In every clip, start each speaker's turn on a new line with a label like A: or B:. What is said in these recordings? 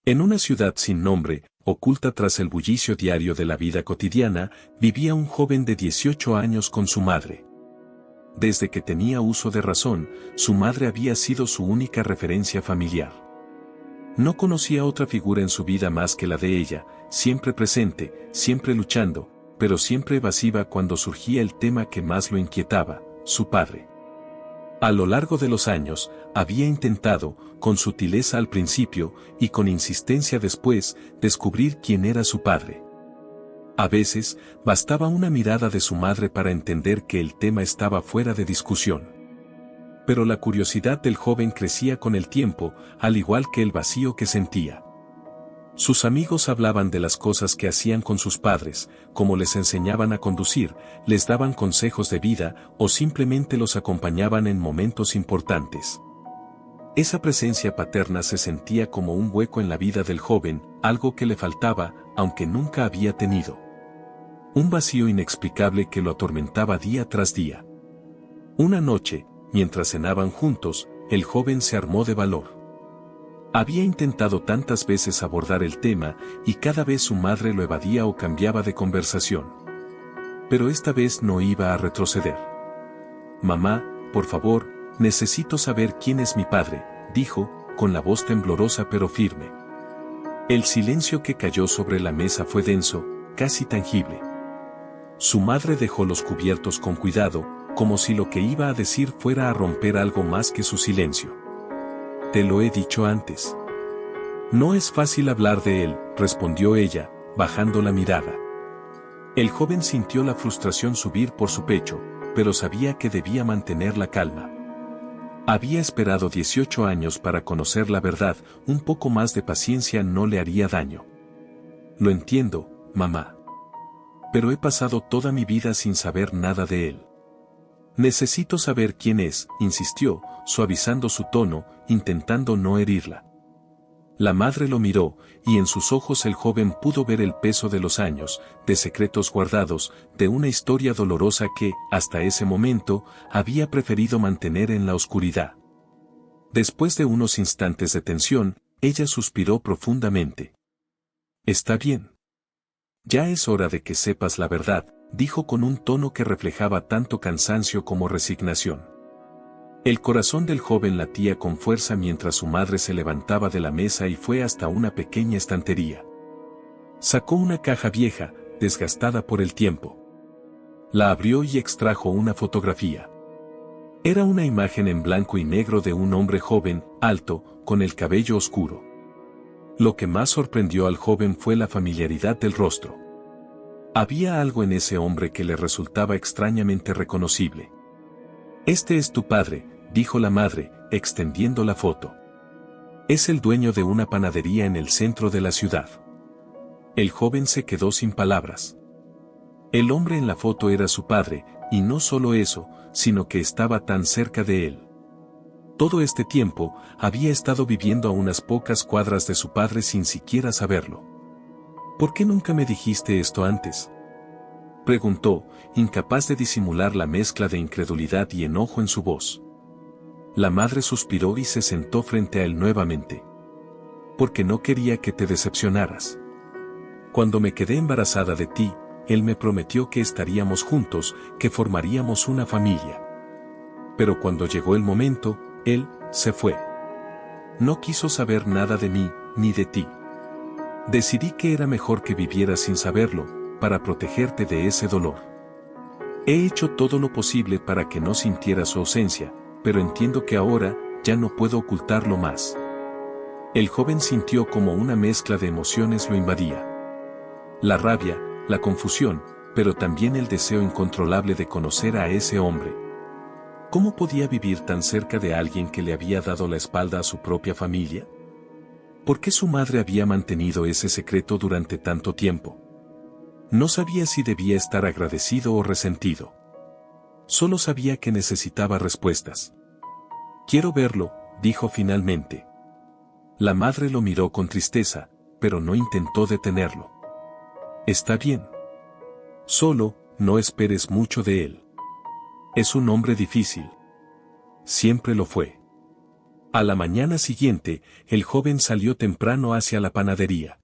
A: En una ciudad sin nombre, oculta tras el bullicio diario de la vida cotidiana, vivía un joven de 18 años con su madre. Desde que tenía uso de razón, su madre había sido su única referencia familiar. No conocía otra figura en su vida más que la de ella, siempre presente, siempre luchando, pero siempre evasiva cuando surgía el tema que más lo inquietaba, su padre. A lo largo de los años, había intentado, con sutileza al principio y con insistencia después, descubrir quién era su padre. A veces, bastaba una mirada de su madre para entender que el tema estaba fuera de discusión. Pero la curiosidad del joven crecía con el tiempo, al igual que el vacío que sentía. Sus amigos hablaban de las cosas que hacían con sus padres, cómo les enseñaban a conducir, les daban consejos de vida o simplemente los acompañaban en momentos importantes. Esa presencia paterna se sentía como un hueco en la vida del joven, algo que le faltaba, aunque nunca había tenido. Un vacío inexplicable que lo atormentaba día tras día. Una noche, mientras cenaban juntos, el joven se armó de valor. Había intentado tantas veces abordar el tema y cada vez su madre lo evadía o cambiaba de conversación. Pero esta vez no iba a retroceder. «Mamá, por favor, necesito saber quién es mi padre», dijo, con la voz temblorosa pero firme. El silencio que cayó sobre la mesa fue denso, casi tangible. Su madre dejó los cubiertos con cuidado, como si lo que iba a decir fuera a romper algo más que su silencio. «Te lo he dicho antes». «No es fácil hablar de él», respondió ella, bajando la mirada. El joven sintió la frustración subir por su pecho, pero sabía que debía mantener la calma. Había esperado 18 años para conocer la verdad, un poco más de paciencia no le haría daño. «Lo entiendo, mamá. Pero he pasado toda mi vida sin saber nada de él». «Necesito saber quién es», insistió, suavizando su tono, intentando no herirla. La madre lo miró, y en sus ojos el joven pudo ver el peso de los años, de secretos guardados, de una historia dolorosa que, hasta ese momento, había preferido mantener en la oscuridad. Después de unos instantes de tensión, ella suspiró profundamente. «Está bien. Ya es hora de que sepas la verdad», dijo con un tono que reflejaba tanto cansancio como resignación. El corazón del joven latía con fuerza mientras su madre se levantaba de la mesa y fue hasta una pequeña estantería. Sacó una caja vieja, desgastada por el tiempo. La abrió y extrajo una fotografía. Era una imagen en blanco y negro de un hombre joven, alto, con el cabello oscuro. Lo que más sorprendió al joven fue la familiaridad del rostro. Había algo en ese hombre que le resultaba extrañamente reconocible. «Este es tu padre», dijo la madre, extendiendo la foto. «Es el dueño de una panadería en el centro de la ciudad». El joven se quedó sin palabras. El hombre en la foto era su padre, y no solo eso, sino que estaba tan cerca de él. Todo este tiempo, había estado viviendo a unas pocas cuadras de su padre sin siquiera saberlo. «¿Por qué nunca me dijiste esto antes?», preguntó, incapaz de disimular la mezcla de incredulidad y enojo en su voz. La madre suspiró y se sentó frente a él nuevamente. «Porque no quería que te decepcionaras. Cuando me quedé embarazada de ti, él me prometió que estaríamos juntos, que formaríamos una familia. Pero cuando llegó el momento, él se fue. No quiso saber nada de mí, ni de ti. Decidí que era mejor que vivieras sin saberlo, para protegerte de ese dolor. He hecho todo lo posible para que no sintieras su ausencia, pero entiendo que ahora, ya no puedo ocultarlo más». El joven sintió como una mezcla de emociones lo invadía. La rabia, la confusión, pero también el deseo incontrolable de conocer a ese hombre. ¿Cómo podía vivir tan cerca de alguien que le había dado la espalda a su propia familia? ¿Por qué su madre había mantenido ese secreto durante tanto tiempo? No sabía si debía estar agradecido o resentido. Solo sabía que necesitaba respuestas. «Quiero verlo», dijo finalmente. La madre lo miró con tristeza, pero no intentó detenerlo. «Está bien. Solo, no esperes mucho de él. Es un hombre difícil. Siempre lo fue. A la mañana siguiente, el joven salió temprano hacia la panadería.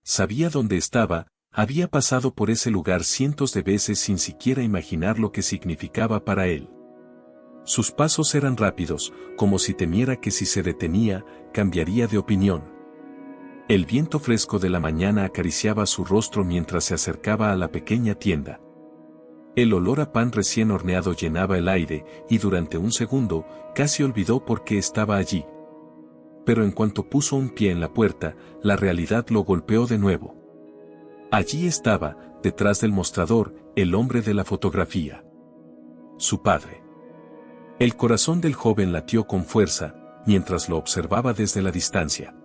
A: Sabía dónde estaba, había pasado por ese lugar cientos de veces sin siquiera imaginar lo que significaba para él. Sus pasos eran rápidos, como si temiera que si se detenía, cambiaría de opinión. El viento fresco de la mañana acariciaba su rostro mientras se acercaba a la pequeña tienda. El olor a pan recién horneado llenaba el aire, y durante un segundo, casi olvidó por qué estaba allí. Pero en cuanto puso un pie en la puerta, la realidad lo golpeó de nuevo. Allí estaba, detrás del mostrador, el hombre de la fotografía. Su padre. El corazón del joven latió con fuerza, mientras lo observaba desde la distancia.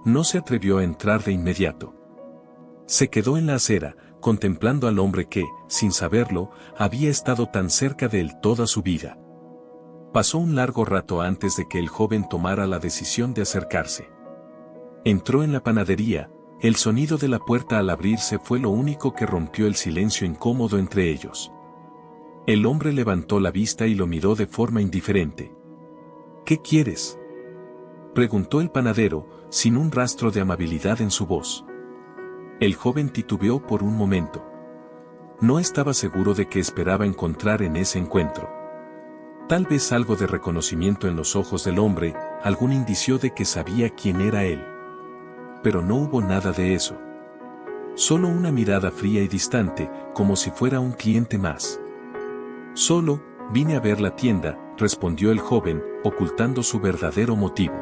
A: No se atrevió a entrar de inmediato. Se quedó en la acera, contemplando al hombre que, sin saberlo, había estado tan cerca de él toda su vida. Pasó un largo rato antes de que el joven tomara la decisión de acercarse. Entró en la panadería, el sonido de la puerta al abrirse fue lo único que rompió el silencio incómodo entre ellos. El hombre levantó la vista y lo miró de forma indiferente. ¿Qué quieres?, preguntó el panadero, sin un rastro de amabilidad en su voz. El joven titubeó por un momento. No estaba seguro de qué esperaba encontrar en ese encuentro. Tal vez algo de reconocimiento en los ojos del hombre, algún indicio de que sabía quién era él. Pero no hubo nada de eso. Solo una mirada fría y distante, como si fuera un cliente más. Solo, vine a ver la tienda, respondió el joven, ocultando su verdadero motivo.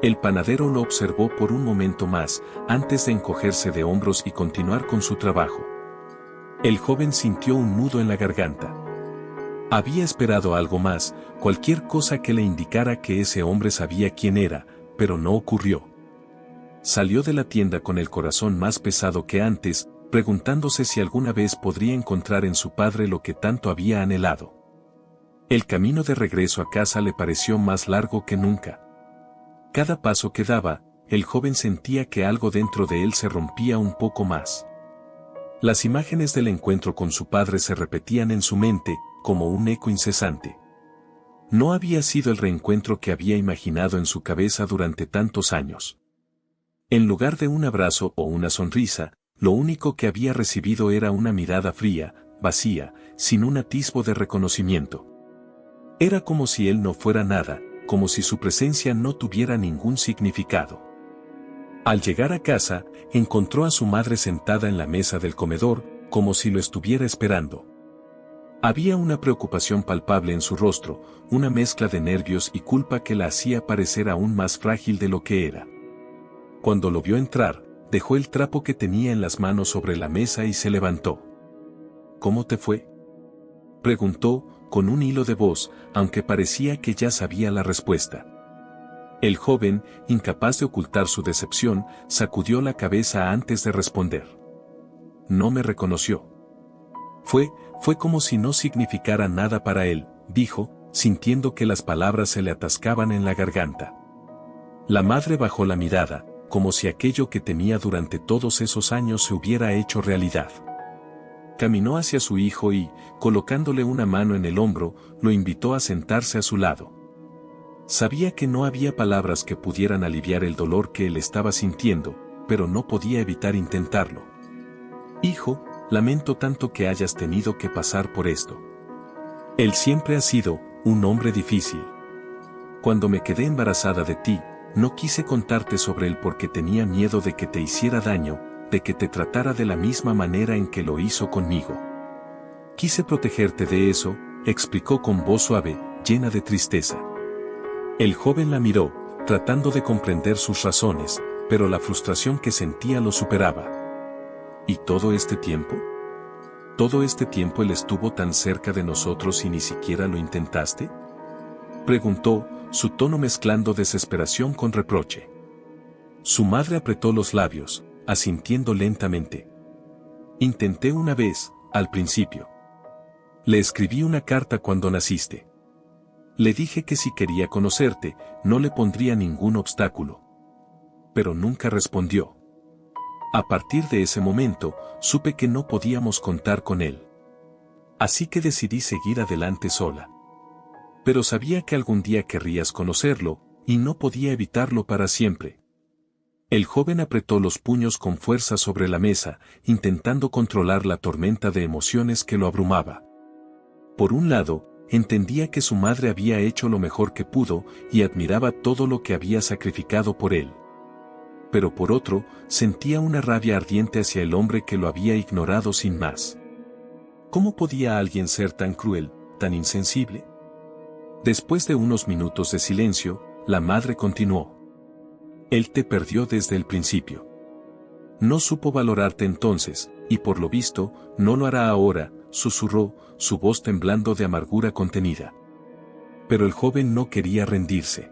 A: El panadero lo observó por un momento más, antes de encogerse de hombros y continuar con su trabajo. El joven sintió un nudo en la garganta. Había esperado algo más, cualquier cosa que le indicara que ese hombre sabía quién era, pero no ocurrió. Salió de la tienda con el corazón más pesado que antes, preguntándose si alguna vez podría encontrar en su padre lo que tanto había anhelado. El camino de regreso a casa le pareció más largo que nunca. Cada paso que daba, el joven sentía que algo dentro de él se rompía un poco más. Las imágenes del encuentro con su padre se repetían en su mente, como un eco incesante. No había sido el reencuentro que había imaginado en su cabeza durante tantos años. En lugar de un abrazo o una sonrisa, lo único que había recibido era una mirada fría, vacía, sin un atisbo de reconocimiento. Era como si él no fuera nada, como si su presencia no tuviera ningún significado. Al llegar a casa, encontró a su madre sentada en la mesa del comedor, como si lo estuviera esperando. Había una preocupación palpable en su rostro, una mezcla de nervios y culpa que la hacía parecer aún más frágil de lo que era. Cuando lo vio entrar, dejó el trapo que tenía en las manos sobre la mesa y se levantó. ¿Cómo te fue?, preguntó, con un hilo de voz, aunque parecía que ya sabía la respuesta. El joven, incapaz de ocultar su decepción, sacudió la cabeza antes de responder. No me reconoció. Fue como si no significara nada para él, dijo, sintiendo que las palabras se le atascaban en la garganta. La madre bajó la mirada, como si aquello que temía durante todos esos años se hubiera hecho realidad. Caminó hacia su hijo y, colocándole una mano en el hombro, lo invitó a sentarse a su lado. Sabía que no había palabras que pudieran aliviar el dolor que él estaba sintiendo, pero no podía evitar intentarlo. Hijo, lamento tanto que hayas tenido que pasar por esto. Él siempre ha sido un hombre difícil. Cuando me quedé embarazada de ti, no quise contarte sobre él porque tenía miedo de que te hiciera daño, de que te tratara de la misma manera en que lo hizo conmigo. Quise protegerte de eso, explicó con voz suave, llena de tristeza. El joven la miró, tratando de comprender sus razones, pero la frustración que sentía lo superaba. ¿Y todo este tiempo? ¿Todo este tiempo él estuvo tan cerca de nosotros y ni siquiera lo intentaste?, preguntó, su tono mezclando desesperación con reproche. Su madre apretó los labios, asintiendo lentamente. Intenté una vez, al principio. Le escribí una carta cuando naciste. Le dije que si quería conocerte, no le pondría ningún obstáculo. Pero nunca respondió. A partir de ese momento, supe que no podíamos contar con él. Así que decidí seguir adelante sola. Pero sabía que algún día querrías conocerlo, y no podía evitarlo para siempre. El joven apretó los puños con fuerza sobre la mesa, intentando controlar la tormenta de emociones que lo abrumaba. Por un lado, entendía que su madre había hecho lo mejor que pudo y admiraba todo lo que había sacrificado por él. Pero por otro, sentía una rabia ardiente hacia el hombre que lo había ignorado sin más. ¿Cómo podía alguien ser tan cruel, tan insensible? Después de unos minutos de silencio, la madre continuó. Él te perdió desde el principio. No supo valorarte entonces, y por lo visto, no lo hará ahora, susurró, su voz temblando de amargura contenida. Pero el joven no quería rendirse.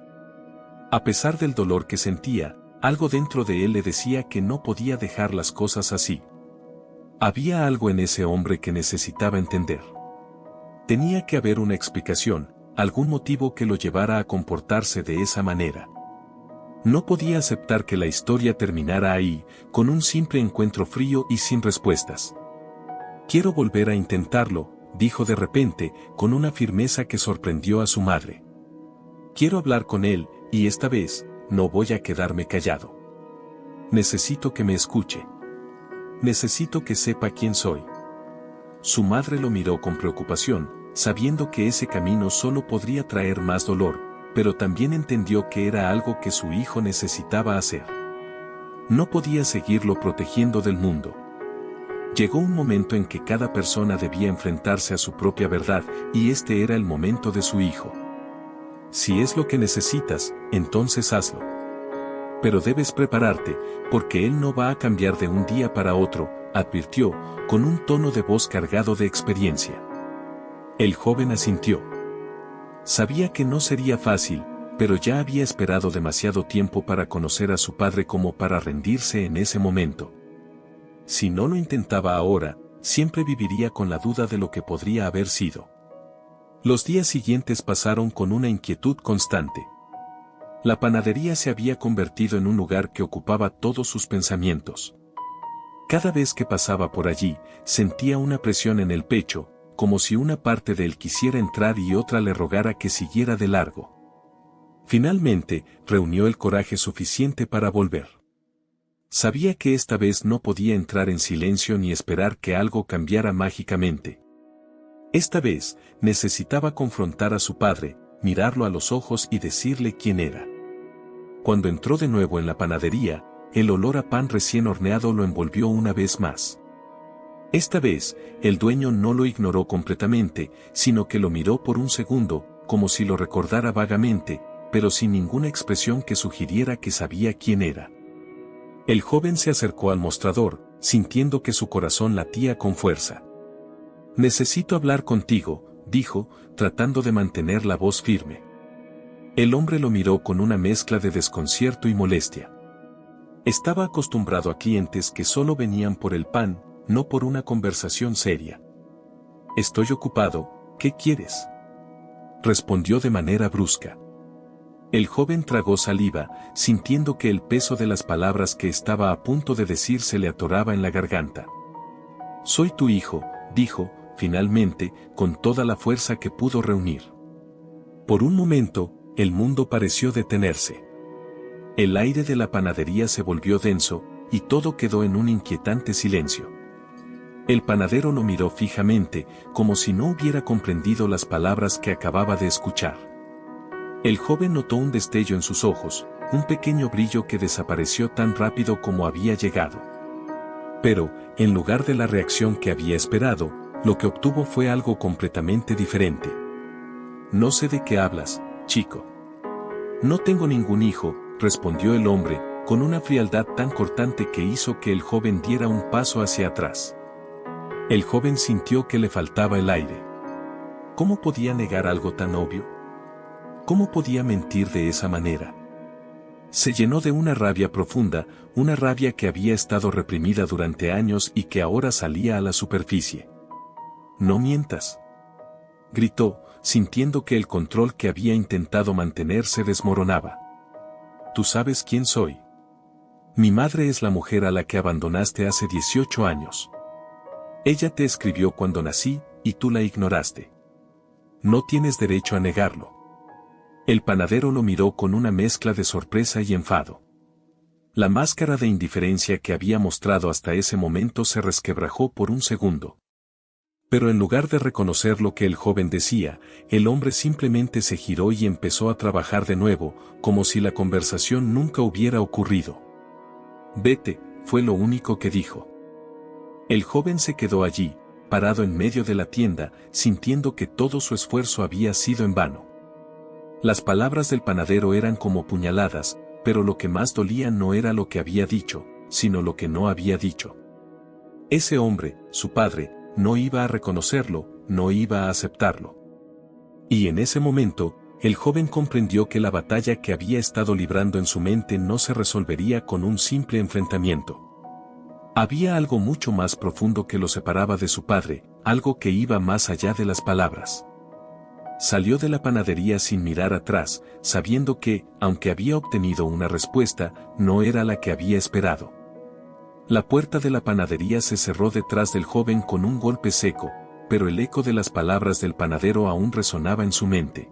A: A pesar del dolor que sentía, algo dentro de él le decía que no podía dejar las cosas así. Había algo en ese hombre que necesitaba entender. Tenía que haber una explicación, algún motivo que lo llevara a comportarse de esa manera. No podía aceptar que la historia terminara ahí, con un simple encuentro frío y sin respuestas. Quiero volver a intentarlo, dijo de repente, con una firmeza que sorprendió a su madre. Quiero hablar con él, y esta vez, no voy a quedarme callado. Necesito que me escuche. Necesito que sepa quién soy. Su madre lo miró con preocupación, sabiendo que ese camino solo podría traer más dolor, pero también entendió que era algo que su hijo necesitaba hacer. No podía seguirlo protegiendo del mundo. Llegó un momento en que cada persona debía enfrentarse a su propia verdad, y este era el momento de su hijo. Si es lo que necesitas, entonces hazlo. Pero debes prepararte, porque él no va a cambiar de un día para otro, advirtió, con un tono de voz cargado de experiencia. El joven asintió. Sabía que no sería fácil, pero ya había esperado demasiado tiempo para conocer a su padre como para rendirse en ese momento. Si no lo intentaba ahora, siempre viviría con la duda de lo que podría haber sido. Los días siguientes pasaron con una inquietud constante. La panadería se había convertido en un lugar que ocupaba todos sus pensamientos. Cada vez que pasaba por allí, sentía una presión en el pecho, como si una parte de él quisiera entrar y otra le rogara que siguiera de largo. Finalmente, reunió el coraje suficiente para volver. Sabía que esta vez no podía entrar en silencio ni esperar que algo cambiara mágicamente. Esta vez, necesitaba confrontar a su padre, mirarlo a los ojos y decirle quién era. Cuando entró de nuevo en la panadería, el olor a pan recién horneado lo envolvió una vez más. Esta vez, el dueño no lo ignoró completamente, sino que lo miró por un segundo, como si lo recordara vagamente, pero sin ninguna expresión que sugiriera que sabía quién era. El joven se acercó al mostrador, sintiendo que su corazón latía con fuerza. Necesito hablar contigo, dijo, tratando de mantener la voz firme. El hombre lo miró con una mezcla de desconcierto y molestia. Estaba acostumbrado a clientes que solo venían por el pan, no por una conversación seria. Estoy ocupado, ¿qué quieres? Respondió de manera brusca. El joven tragó saliva, sintiendo que el peso de las palabras que estaba a punto de decir se le atoraba en la garganta. Soy tu hijo, dijo, finalmente, con toda la fuerza que pudo reunir. Por un momento, el mundo pareció detenerse. El aire de la panadería se volvió denso, y todo quedó en un inquietante silencio. El panadero lo miró fijamente, como si no hubiera comprendido las palabras que acababa de escuchar. El joven notó un destello en sus ojos, un pequeño brillo que desapareció tan rápido como había llegado. Pero, en lugar de la reacción que había esperado, lo que obtuvo fue algo completamente diferente. No sé de qué hablas, chico. No tengo ningún hijo, respondió el hombre, con una frialdad tan cortante que hizo que el joven diera un paso hacia atrás. El joven sintió que le faltaba el aire. ¿Cómo podía negar algo tan obvio? ¿Cómo podía mentir de esa manera? Se llenó de una rabia profunda, una rabia que había estado reprimida durante años y que ahora salía a la superficie. No mientas, gritó, sintiendo que el control que había intentado mantener se desmoronaba. Tú sabes quién soy. Mi madre es la mujer a la que abandonaste hace 18 años. Ella te escribió cuando nací, y tú la ignoraste. No tienes derecho a negarlo. El panadero lo miró con una mezcla de sorpresa y enfado. La máscara de indiferencia que había mostrado hasta ese momento se resquebrajó por un segundo. Pero en lugar de reconocer lo que el joven decía, el hombre simplemente se giró y empezó a trabajar de nuevo, como si la conversación nunca hubiera ocurrido. Vete, fue lo único que dijo. El joven se quedó allí, parado en medio de la tienda, sintiendo que todo su esfuerzo había sido en vano. Las palabras del panadero eran como puñaladas, pero lo que más dolía no era lo que había dicho, sino lo que no había dicho. Ese hombre, su padre, no iba a reconocerlo, no iba a aceptarlo. Y en ese momento, el joven comprendió que la batalla que había estado librando en su mente no se resolvería con un simple enfrentamiento. Había algo mucho más profundo que lo separaba de su padre, algo que iba más allá de las palabras. Salió de la panadería sin mirar atrás, sabiendo que, aunque había obtenido una respuesta, no era la que había esperado. La puerta de la panadería se cerró detrás del joven con un golpe seco, pero el eco de las palabras del panadero aún resonaba en su mente.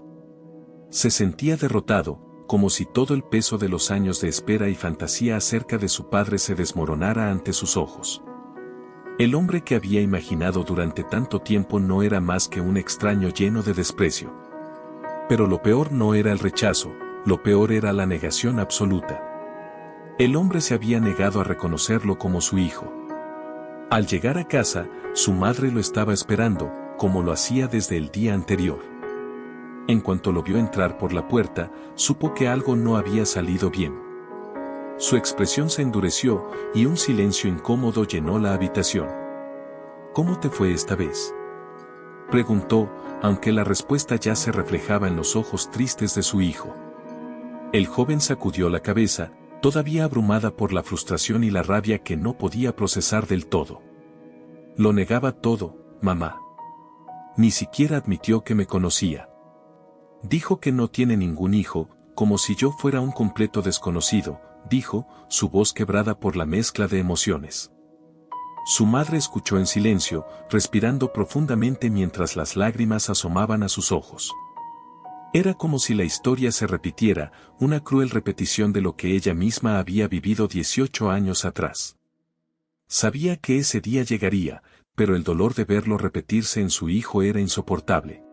A: Se sentía derrotado, como si todo el peso de los años de espera y fantasía acerca de su padre se desmoronara ante sus ojos. El hombre que había imaginado durante tanto tiempo no era más que un extraño lleno de desprecio. Pero lo peor no era el rechazo, lo peor era la negación absoluta. El hombre se había negado a reconocerlo como su hijo. Al llegar a casa, su madre lo estaba esperando, como lo hacía desde el día anterior. En cuanto lo vio entrar por la puerta, supo que algo no había salido bien. Su expresión se endureció y un silencio incómodo llenó la habitación. ¿Cómo te fue esta vez?, preguntó, aunque la respuesta ya se reflejaba en los ojos tristes de su hijo. El joven sacudió la cabeza, todavía abrumada por la frustración y la rabia que no podía procesar del todo. Lo negaba todo, mamá. Ni siquiera admitió que me conocía. Dijo que no tiene ningún hijo, como si yo fuera un completo desconocido, dijo, su voz quebrada por la mezcla de emociones. Su madre escuchó en silencio, respirando profundamente mientras las lágrimas asomaban a sus ojos. Era como si la historia se repitiera, una cruel repetición de lo que ella misma había vivido 18 años atrás. Sabía que ese día llegaría, pero el dolor de verlo repetirse en su hijo era insoportable.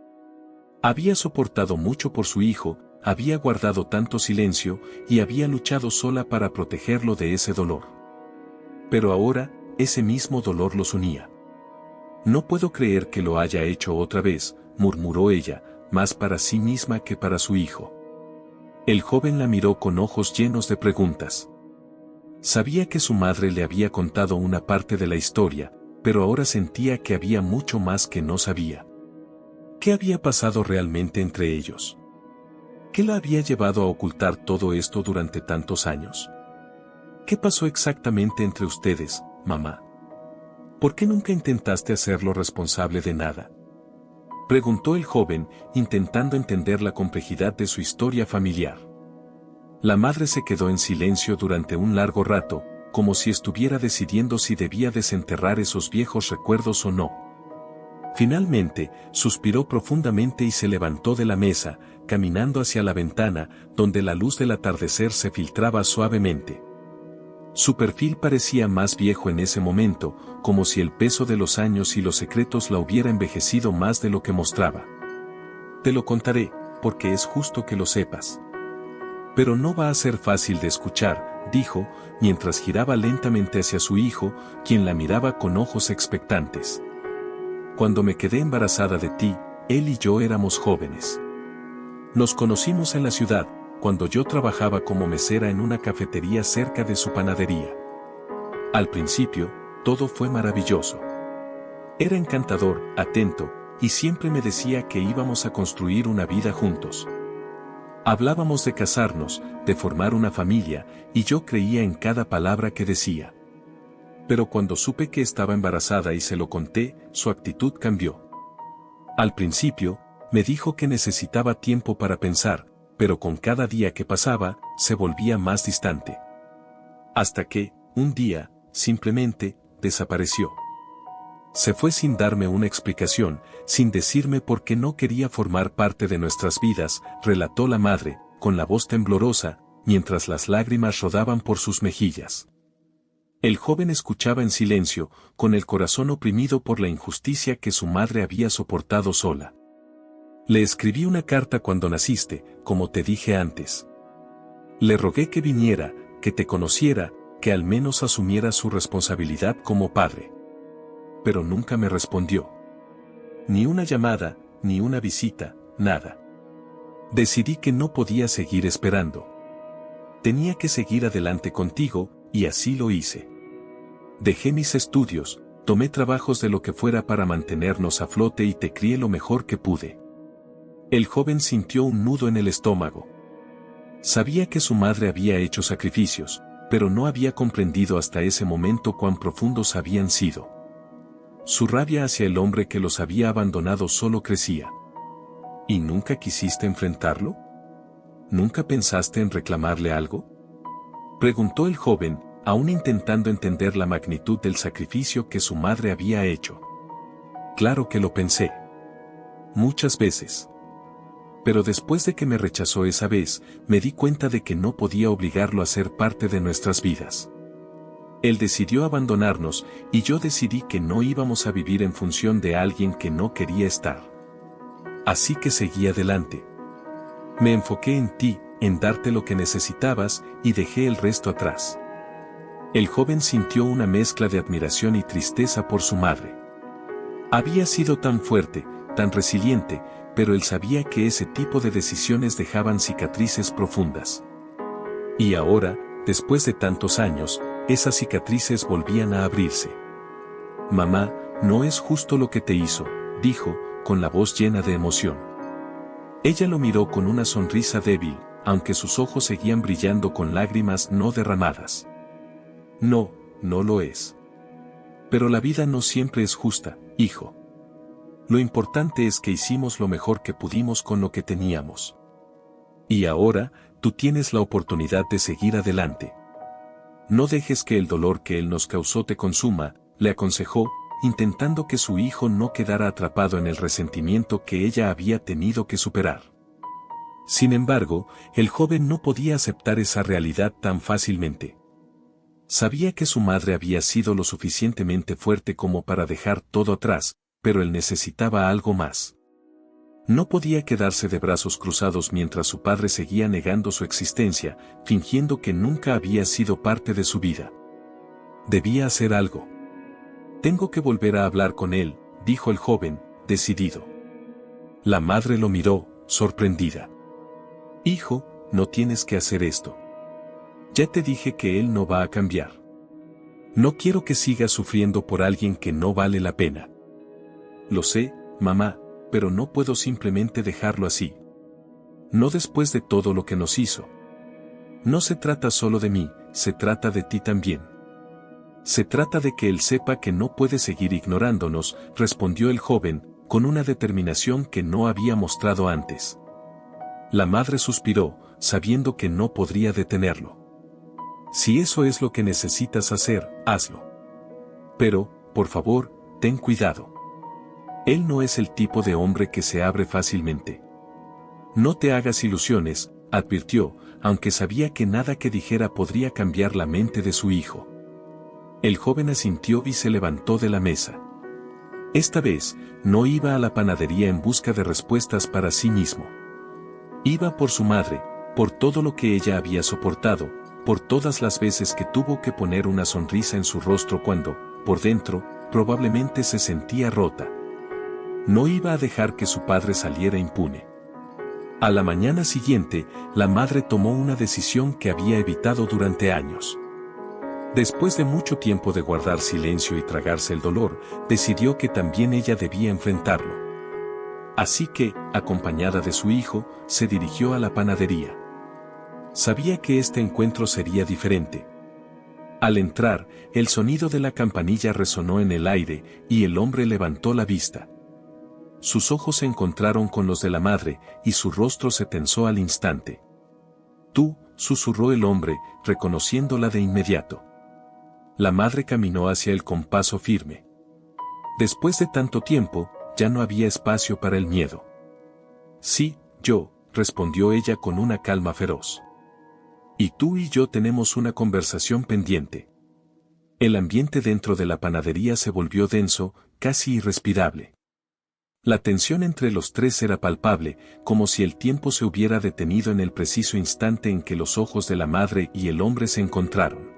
A: Había soportado mucho por su hijo, había guardado tanto silencio, y había luchado sola para protegerlo de ese dolor. Pero ahora, ese mismo dolor los unía. No puedo creer que lo haya hecho otra vez, murmuró ella, más para sí misma que para su hijo. El joven la miró con ojos llenos de preguntas. Sabía que su madre le había contado una parte de la historia, pero ahora sentía que había mucho más que no sabía. ¿Qué había pasado realmente entre ellos? ¿Qué la había llevado a ocultar todo esto durante tantos años? ¿Qué pasó exactamente entre ustedes, mamá? ¿Por qué nunca intentaste hacerlo responsable de nada?, preguntó el joven, intentando entender la complejidad de su historia familiar. La madre se quedó en silencio durante un largo rato, como si estuviera decidiendo si debía desenterrar esos viejos recuerdos o no. Finalmente, suspiró profundamente y se levantó de la mesa, caminando hacia la ventana, donde la luz del atardecer se filtraba suavemente. Su perfil parecía más viejo en ese momento, como si el peso de los años y los secretos la hubiera envejecido más de lo que mostraba. Te lo contaré, porque es justo que lo sepas. Pero no va a ser fácil de escuchar, dijo, mientras giraba lentamente hacia su hijo, quien la miraba con ojos expectantes. Cuando me quedé embarazada de ti, él y yo éramos jóvenes. Nos conocimos en la ciudad, cuando yo trabajaba como mesera en una cafetería cerca de su panadería. Al principio, todo fue maravilloso. Era encantador, atento, y siempre me decía que íbamos a construir una vida juntos. Hablábamos de casarnos, de formar una familia, y yo creía en cada palabra que decía. Pero cuando supe que estaba embarazada y se lo conté, su actitud cambió. Al principio, me dijo que necesitaba tiempo para pensar, pero con cada día que pasaba, se volvía más distante. Hasta que, un día, simplemente, desapareció. Se fue sin darme una explicación, sin decirme por qué no quería formar parte de nuestras vidas, relató la madre, con la voz temblorosa, mientras las lágrimas rodaban por sus mejillas. El joven escuchaba en silencio, con el corazón oprimido por la injusticia que su madre había soportado sola. Le escribí una carta cuando naciste, como te dije antes. Le rogué que viniera, que te conociera, que al menos asumiera su responsabilidad como padre. Pero nunca me respondió. Ni una llamada, ni una visita, nada. Decidí que no podía seguir esperando. Tenía que seguir adelante contigo, y así lo hice. Dejé mis estudios, tomé trabajos de lo que fuera para mantenernos a flote y te crié lo mejor que pude. El joven sintió un nudo en el estómago. Sabía que su madre había hecho sacrificios, pero no había comprendido hasta ese momento cuán profundos habían sido. Su rabia hacia el hombre que los había abandonado solo crecía. ¿Y nunca quisiste enfrentarlo? ¿Nunca pensaste en reclamarle algo? Preguntó el joven, aún intentando entender la magnitud del sacrificio que su madre había hecho. Claro que lo pensé. Muchas veces. Pero después de que me rechazó esa vez, me di cuenta de que no podía obligarlo a ser parte de nuestras vidas. Él decidió abandonarnos, y yo decidí que no íbamos a vivir en función de alguien que no quería estar. Así que seguí adelante. Me enfoqué en ti, en darte lo que necesitabas, y dejé el resto atrás. El joven sintió una mezcla de admiración y tristeza por su madre. Había sido tan fuerte, tan resiliente, pero él sabía que ese tipo de decisiones dejaban cicatrices profundas. Y ahora, después de tantos años, esas cicatrices volvían a abrirse. Mamá, no es justo lo que te hizo, dijo, con la voz llena de emoción. Ella lo miró con una sonrisa débil, aunque sus ojos seguían brillando con lágrimas no derramadas. No, no lo es. Pero la vida no siempre es justa, hijo. Lo importante es que hicimos lo mejor que pudimos con lo que teníamos. Y ahora, tú tienes la oportunidad de seguir adelante. No dejes que el dolor que él nos causó te consuma, le aconsejó, intentando que su hijo no quedara atrapado en el resentimiento que ella había tenido que superar. Sin embargo, el joven no podía aceptar esa realidad tan fácilmente. Sabía que su madre había sido lo suficientemente fuerte como para dejar todo atrás, pero él necesitaba algo más. No podía quedarse de brazos cruzados mientras su padre seguía negando su existencia, fingiendo que nunca había sido parte de su vida. Debía hacer algo. Tengo que volver a hablar con él, dijo el joven, decidido. La madre lo miró, sorprendida. Hijo, no tienes que hacer esto. Ya te dije que él no va a cambiar. No quiero que sigas sufriendo por alguien que no vale la pena. Lo sé, mamá, pero no puedo simplemente dejarlo así. No después de todo lo que nos hizo. No se trata solo de mí, se trata de ti también. Se trata de que él sepa que no puede seguir ignorándonos, respondió el joven, con una determinación que no había mostrado antes. La madre suspiró, sabiendo que no podría detenerlo. Si eso es lo que necesitas hacer, hazlo. Pero, por favor, ten cuidado. Él no es el tipo de hombre que se abre fácilmente. No te hagas ilusiones, advirtió, aunque sabía que nada que dijera podría cambiar la mente de su hijo. El joven asintió y se levantó de la mesa. Esta vez, no iba a la panadería en busca de respuestas para sí mismo. Iba por su madre, por todo lo que ella había soportado, por todas las veces que tuvo que poner una sonrisa en su rostro cuando, por dentro, probablemente se sentía rota. No iba a dejar que su padre saliera impune. A la mañana siguiente, la madre tomó una decisión que había evitado durante años. Después de mucho tiempo de guardar silencio y tragarse el dolor, decidió que también ella debía enfrentarlo. Así que, acompañada de su hijo, se dirigió a la panadería. Sabía que este encuentro sería diferente. Al entrar, el sonido de la campanilla resonó en el aire, y el hombre levantó la vista. Sus ojos se encontraron con los de la madre, y su rostro se tensó al instante. Tú, susurró el hombre, reconociéndola de inmediato. La madre caminó hacia él con paso firme. Después de tanto tiempo, ya no había espacio para el miedo. Sí, yo, respondió ella con una calma feroz. Y tú y yo tenemos una conversación pendiente. El ambiente dentro de la panadería se volvió denso, casi irrespirable. La tensión entre los tres era palpable, como si el tiempo se hubiera detenido en el preciso instante en que los ojos de la madre y el hombre se encontraron.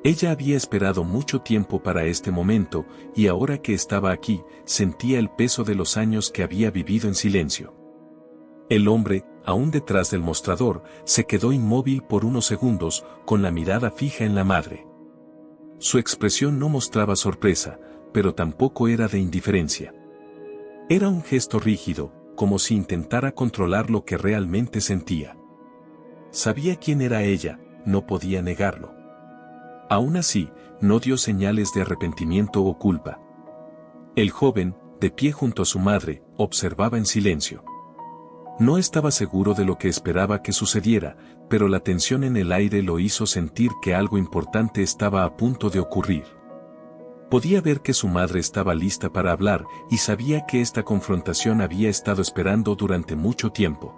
A: Ella había esperado mucho tiempo para este momento, y ahora que estaba aquí, sentía el peso de los años que había vivido en silencio. El hombre, aún detrás del mostrador, se quedó inmóvil por unos segundos, con la mirada fija en la madre. Su expresión no mostraba sorpresa, pero tampoco era de indiferencia. Era un gesto rígido, como si intentara controlar lo que realmente sentía. Sabía quién era ella, no podía negarlo. Aún así, no dio señales de arrepentimiento o culpa. El joven, de pie junto a su madre, observaba en silencio. No estaba seguro de lo que esperaba que sucediera, pero la tensión en el aire lo hizo sentir que algo importante estaba a punto de ocurrir. Podía ver que su madre estaba lista para hablar y sabía que esta confrontación había estado esperando durante mucho tiempo.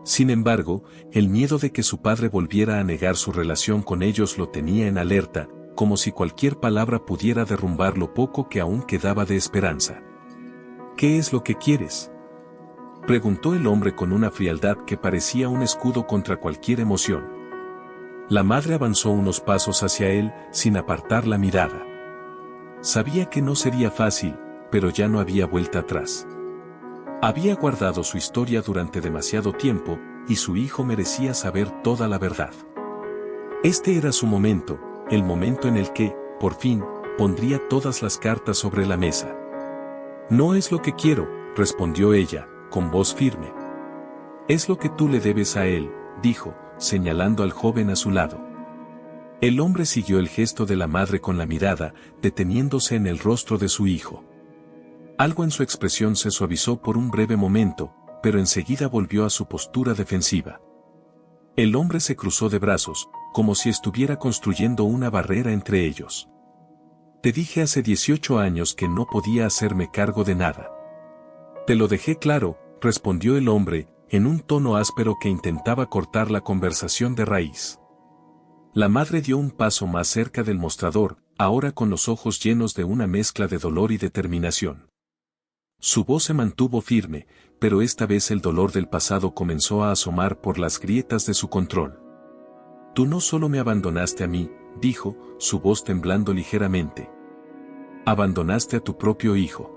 A: Sin embargo, el miedo de que su padre volviera a negar su relación con ellos lo tenía en alerta, como si cualquier palabra pudiera derrumbar lo poco que aún quedaba de esperanza. ¿Qué es lo que quieres?, preguntó el hombre con una frialdad que parecía un escudo contra cualquier emoción. La madre avanzó unos pasos hacia él, sin apartar la mirada. Sabía que no sería fácil, pero ya no había vuelta atrás. Había guardado su historia durante demasiado tiempo, y su hijo merecía saber toda la verdad. Este era su momento, el momento en el que, por fin, pondría todas las cartas sobre la mesa. No es lo que quiero, respondió ella, con voz firme. Es lo que tú le debes a él, dijo, señalando al joven a su lado. El hombre siguió el gesto de la madre con la mirada, deteniéndose en el rostro de su hijo. Algo en su expresión se suavizó por un breve momento, pero enseguida volvió a su postura defensiva. El hombre se cruzó de brazos, como si estuviera construyendo una barrera entre ellos. Te dije hace 18 años que no podía hacerme cargo de nada. Te lo dejé claro, respondió el hombre, en un tono áspero que intentaba cortar la conversación de raíz. La madre dio un paso más cerca del mostrador, ahora con los ojos llenos de una mezcla de dolor y determinación. Su voz se mantuvo firme, pero esta vez el dolor del pasado comenzó a asomar por las grietas de su control. Tú no solo me abandonaste a mí, dijo, su voz temblando ligeramente. Abandonaste a tu propio hijo.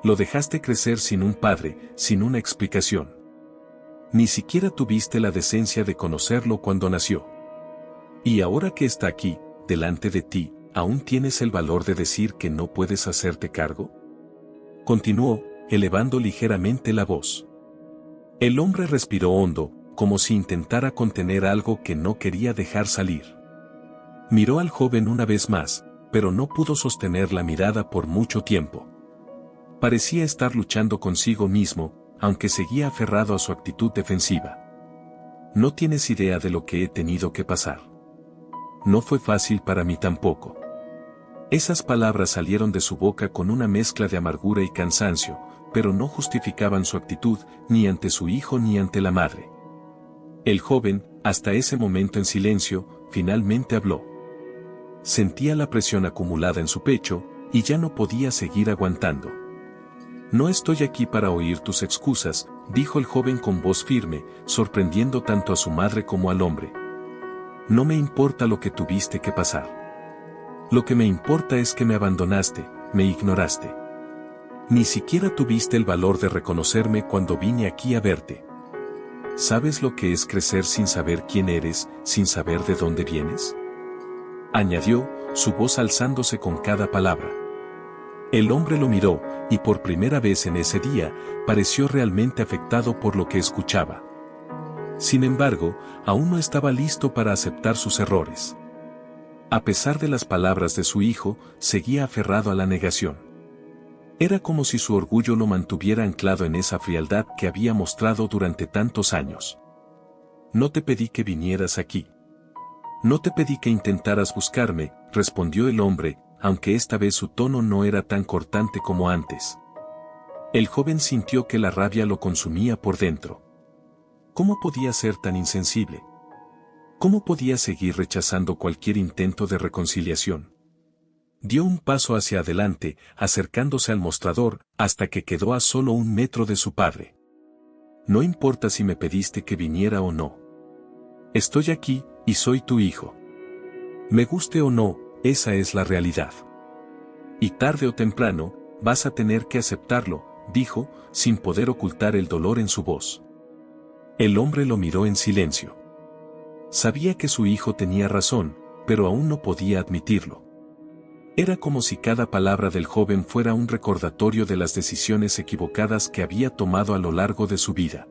A: Lo dejaste crecer sin un padre, sin una explicación. Ni siquiera tuviste la decencia de conocerlo cuando nació. Y ahora que está aquí, delante de ti, ¿aún tienes el valor de decir que no puedes hacerte cargo?, continuó, elevando ligeramente la voz. El hombre respiró hondo, como si intentara contener algo que no quería dejar salir. Miró al joven una vez más, pero no pudo sostener la mirada por mucho tiempo. Parecía estar luchando consigo mismo, aunque seguía aferrado a su actitud defensiva. No tienes idea de lo que he tenido que pasar. No fue fácil para mí tampoco. Esas palabras salieron de su boca con una mezcla de amargura y cansancio, pero no justificaban su actitud, ni ante su hijo ni ante la madre. El joven, hasta ese momento en silencio, finalmente habló. Sentía la presión acumulada en su pecho, y ya no podía seguir aguantando. No estoy aquí para oír tus excusas, dijo el joven con voz firme, sorprendiendo tanto a su madre como al hombre. No me importa lo que tuviste que pasar. Lo que me importa es que me abandonaste, me ignoraste. Ni siquiera tuviste el valor de reconocerme cuando vine aquí a verte. ¿Sabes lo que es crecer sin saber quién eres, sin saber de dónde vienes?, añadió, su voz alzándose con cada palabra. El hombre lo miró, y por primera vez en ese día, pareció realmente afectado por lo que escuchaba. Sin embargo, aún no estaba listo para aceptar sus errores. A pesar de las palabras de su hijo, seguía aferrado a la negación. Era como si su orgullo lo mantuviera anclado en esa frialdad que había mostrado durante tantos años. No te pedí que vinieras aquí. No te pedí que intentaras buscarme, respondió el hombre, aunque esta vez su tono no era tan cortante como antes. El joven sintió que la rabia lo consumía por dentro. ¿Cómo podía ser tan insensible? ¿Cómo podía seguir rechazando cualquier intento de reconciliación? Dio un paso hacia adelante, acercándose al mostrador, hasta que quedó a solo 1 metro de su padre. No importa si me pediste que viniera o no. Estoy aquí, y soy tu hijo. Me guste o no, esa es la realidad. Y tarde o temprano, vas a tener que aceptarlo, dijo, sin poder ocultar el dolor en su voz. El hombre lo miró en silencio. Sabía que su hijo tenía razón, pero aún no podía admitirlo. Era como si cada palabra del joven fuera un recordatorio de las decisiones equivocadas que había tomado a lo largo de su vida.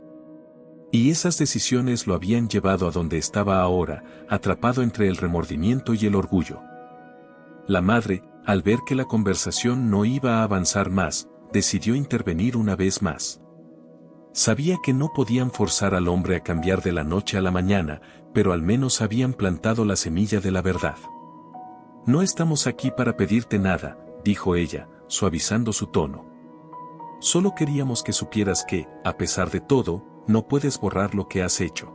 A: Y esas decisiones lo habían llevado a donde estaba ahora, atrapado entre el remordimiento y el orgullo. La madre, al ver que la conversación no iba a avanzar más, decidió intervenir una vez más. Sabía que no podían forzar al hombre a cambiar de la noche a la mañana, pero al menos habían plantado la semilla de la verdad. No estamos aquí para pedirte nada, dijo ella, suavizando su tono. Solo queríamos que supieras que, a pesar de todo, no puedes borrar lo que has hecho.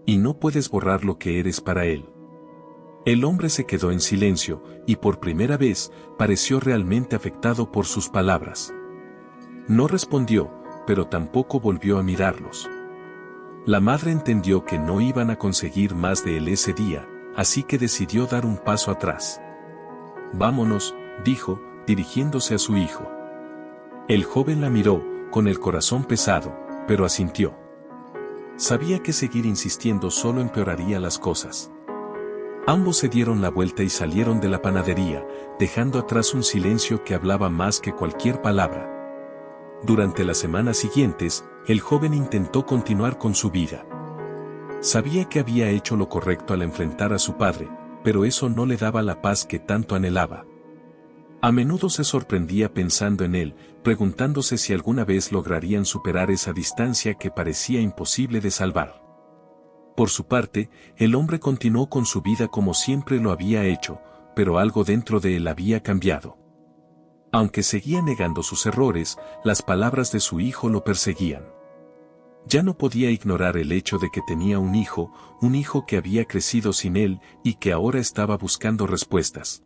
A: Y no puedes borrar lo que eres para él. El hombre se quedó en silencio, y por primera vez, pareció realmente afectado por sus palabras. No respondió, pero tampoco volvió a mirarlos. La madre entendió que no iban a conseguir más de él ese día, así que decidió dar un paso atrás. Vámonos, dijo, dirigiéndose a su hijo. El joven la miró, con el corazón pesado, pero asintió. Sabía que seguir insistiendo solo empeoraría las cosas. Ambos se dieron la vuelta y salieron de la panadería, dejando atrás un silencio que hablaba más que cualquier palabra. Durante las semanas siguientes, el joven intentó continuar con su vida. Sabía que había hecho lo correcto al enfrentar a su padre, pero eso no le daba la paz que tanto anhelaba. A menudo se sorprendía pensando en él, preguntándose si alguna vez lograrían superar esa distancia que parecía imposible de salvar. Por su parte, el hombre continuó con su vida como siempre lo había hecho, pero algo dentro de él había cambiado. Aunque seguía negando sus errores, las palabras de su hijo lo perseguían. Ya no podía ignorar el hecho de que tenía un hijo que había crecido sin él y que ahora estaba buscando respuestas.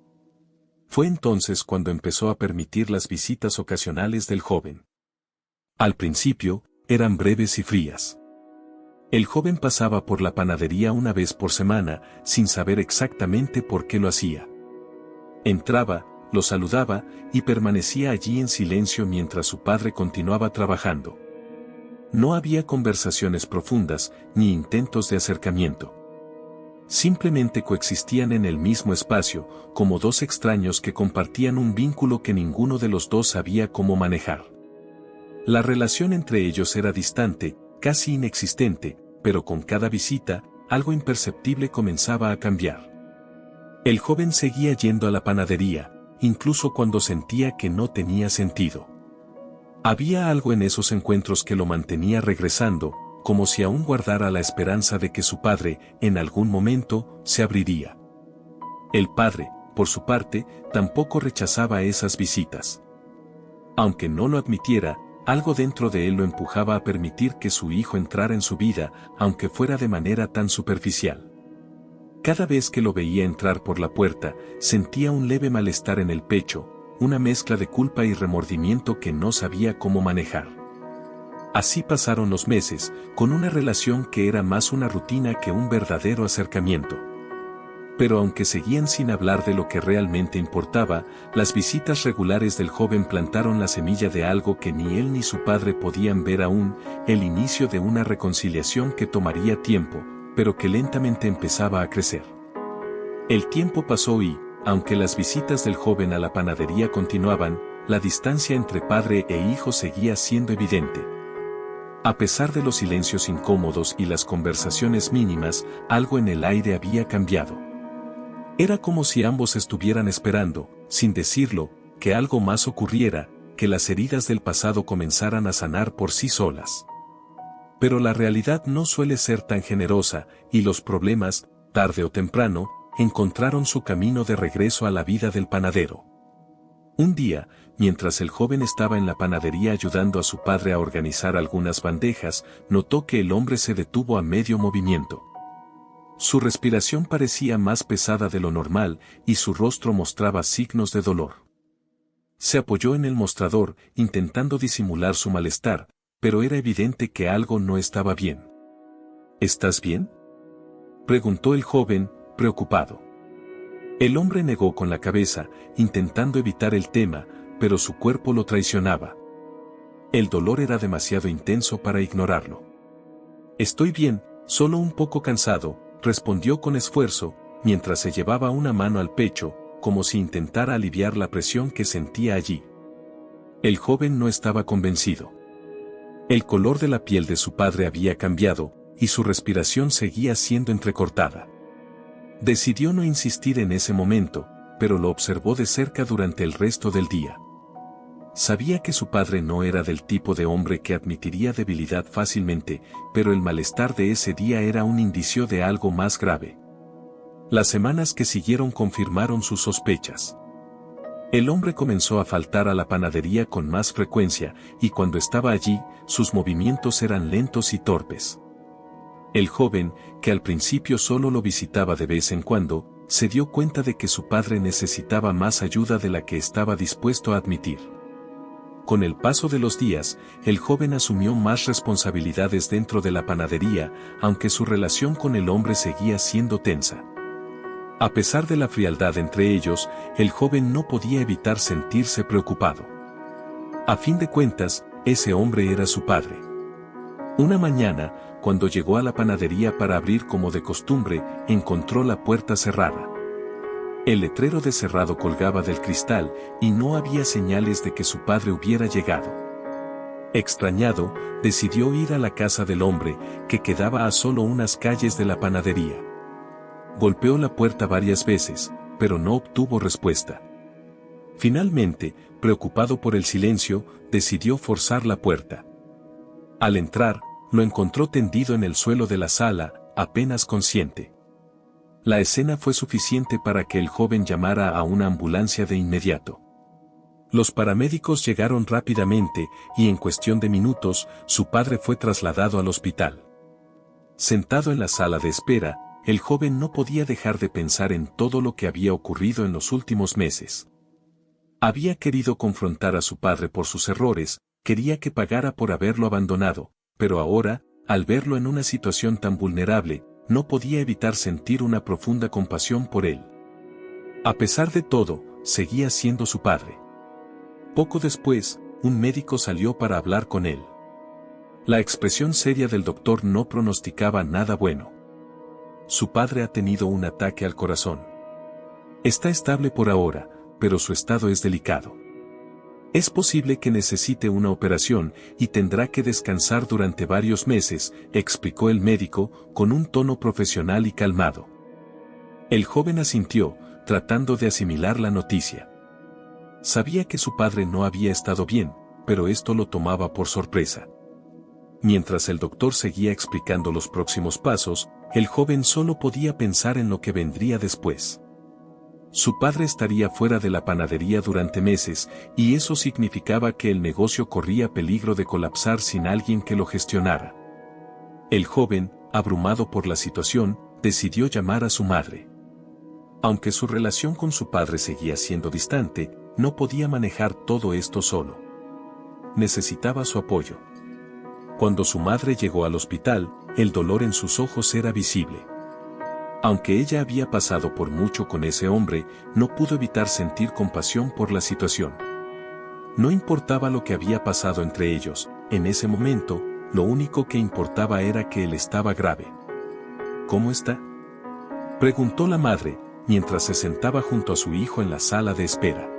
A: Fue entonces cuando empezó a permitir las visitas ocasionales del joven. Al principio, eran breves y frías. El joven pasaba por la panadería una vez por semana, sin saber exactamente por qué lo hacía. Entraba, lo saludaba, y permanecía allí en silencio mientras su padre continuaba trabajando. No había conversaciones profundas, ni intentos de acercamiento. Simplemente coexistían en el mismo espacio, como dos extraños que compartían un vínculo que ninguno de los dos sabía cómo manejar. La relación entre ellos era distante, casi inexistente, pero con cada visita, algo imperceptible comenzaba a cambiar. El joven seguía yendo a la panadería, incluso cuando sentía que no tenía sentido. Había algo en esos encuentros que lo mantenía regresando, como si aún guardara la esperanza de que su padre, en algún momento, se abriría. El padre, por su parte, tampoco rechazaba esas visitas. Aunque no lo admitiera, algo dentro de él lo empujaba a permitir que su hijo entrara en su vida, aunque fuera de manera tan superficial. Cada vez que lo veía entrar por la puerta, sentía un leve malestar en el pecho, una mezcla de culpa y remordimiento que no sabía cómo manejar. Así pasaron los meses, con una relación que era más una rutina que un verdadero acercamiento. Pero aunque seguían sin hablar de lo que realmente importaba, las visitas regulares del joven plantaron la semilla de algo que ni él ni su padre podían ver aún, el inicio de una reconciliación que tomaría tiempo, pero que lentamente empezaba a crecer. El tiempo pasó y, aunque las visitas del joven a la panadería continuaban, la distancia entre padre e hijo seguía siendo evidente. A pesar de los silencios incómodos y las conversaciones mínimas, algo en el aire había cambiado. Era como si ambos estuvieran esperando, sin decirlo, que algo más ocurriera, que las heridas del pasado comenzaran a sanar por sí solas. Pero la realidad no suele ser tan generosa, y los problemas, tarde o temprano, encontraron su camino de regreso a la vida del panadero. Un día, mientras el joven estaba en la panadería ayudando a su padre a organizar algunas bandejas, notó que el hombre se detuvo a medio movimiento. Su respiración parecía más pesada de lo normal y su rostro mostraba signos de dolor. Se apoyó en el mostrador, intentando disimular su malestar, pero era evidente que algo no estaba bien. ¿Estás bien?, preguntó el joven, preocupado. El hombre negó con la cabeza, intentando evitar el tema, pero su cuerpo lo traicionaba. El dolor era demasiado intenso para ignorarlo. Estoy bien, solo un poco cansado, respondió con esfuerzo, mientras se llevaba una mano al pecho, como si intentara aliviar la presión que sentía allí. El joven no estaba convencido. El color de la piel de su padre había cambiado, y su respiración seguía siendo entrecortada. Decidió no insistir en ese momento, pero lo observó de cerca durante el resto del día. Sabía que su padre no era del tipo de hombre que admitiría debilidad fácilmente, pero el malestar de ese día era un indicio de algo más grave. Las semanas que siguieron confirmaron sus sospechas. El hombre comenzó a faltar a la panadería con más frecuencia, y cuando estaba allí, sus movimientos eran lentos y torpes. El joven, que al principio solo lo visitaba de vez en cuando, se dio cuenta de que su padre necesitaba más ayuda de la que estaba dispuesto a admitir. Con el paso de los días, el joven asumió más responsabilidades dentro de la panadería, aunque su relación con el hombre seguía siendo tensa. A pesar de la frialdad entre ellos, el joven no podía evitar sentirse preocupado. A fin de cuentas, ese hombre era su padre. Una mañana, cuando llegó a la panadería para abrir como de costumbre, encontró la puerta cerrada. El letrero de cerrado colgaba del cristal, y no había señales de que su padre hubiera llegado. Extrañado, decidió ir a la casa del hombre, que quedaba a solo unas calles de la panadería. Golpeó la puerta varias veces, pero no obtuvo respuesta. Finalmente, preocupado por el silencio, decidió forzar la puerta. Al entrar, lo encontró tendido en el suelo de la sala, apenas consciente. La escena fue suficiente para que el joven llamara a una ambulancia de inmediato. Los paramédicos llegaron rápidamente, y en cuestión de minutos, su padre fue trasladado al hospital. Sentado en la sala de espera, el joven no podía dejar de pensar en todo lo que había ocurrido en los últimos meses. Había querido confrontar a su padre por sus errores, quería que pagara por haberlo abandonado, pero ahora, al verlo en una situación tan vulnerable, no podía evitar sentir una profunda compasión por él. A pesar de todo, seguía siendo su padre. Poco después, un médico salió para hablar con él. La expresión seria del doctor no pronosticaba nada bueno. Su padre ha tenido un ataque al corazón. Está estable por ahora, pero su estado es delicado. Es posible que necesite una operación y tendrá que descansar durante varios meses, explicó el médico, con un tono profesional y calmado. El joven asintió, tratando de asimilar la noticia. Sabía que su padre no había estado bien, pero esto lo tomaba por sorpresa. Mientras el doctor seguía explicando los próximos pasos, el joven solo podía pensar en lo que vendría después. Su padre estaría fuera de la panadería durante meses, y eso significaba que el negocio corría peligro de colapsar sin alguien que lo gestionara. El joven, abrumado por la situación, decidió llamar a su madre. Aunque su relación con su padre seguía siendo distante, no podía manejar todo esto solo. Necesitaba su apoyo. Cuando su madre llegó al hospital, el dolor en sus ojos era visible. Aunque ella había pasado por mucho con ese hombre, no pudo evitar sentir compasión por la situación. No importaba lo que había pasado entre ellos, en ese momento, lo único que importaba era que él estaba grave. ¿Cómo está?, preguntó la madre, mientras se sentaba junto a su hijo en la sala de espera.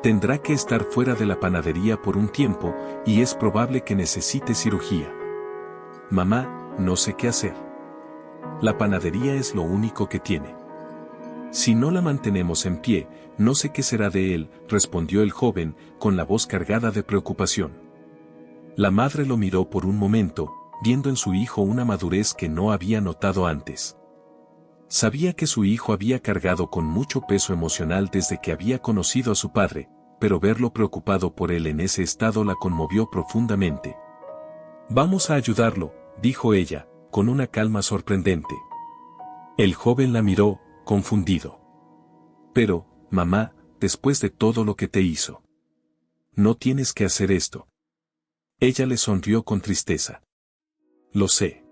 A: Tendrá que estar fuera de la panadería por un tiempo, y es probable que necesite cirugía. Mamá, no sé qué hacer. La panadería es lo único que tiene. Si no la mantenemos en pie, no sé qué será de él, respondió el joven, con la voz cargada de preocupación. La madre lo miró por un momento, viendo en su hijo una madurez que no había notado antes. Sabía que su hijo había cargado con mucho peso emocional desde que había conocido a su padre, pero verlo preocupado por él en ese estado la conmovió profundamente. «Vamos a ayudarlo», dijo ella, con una calma sorprendente. El joven la miró, confundido. «Pero, mamá, después de todo lo que te hizo. No tienes que hacer esto». Ella le sonrió con tristeza. «Lo sé.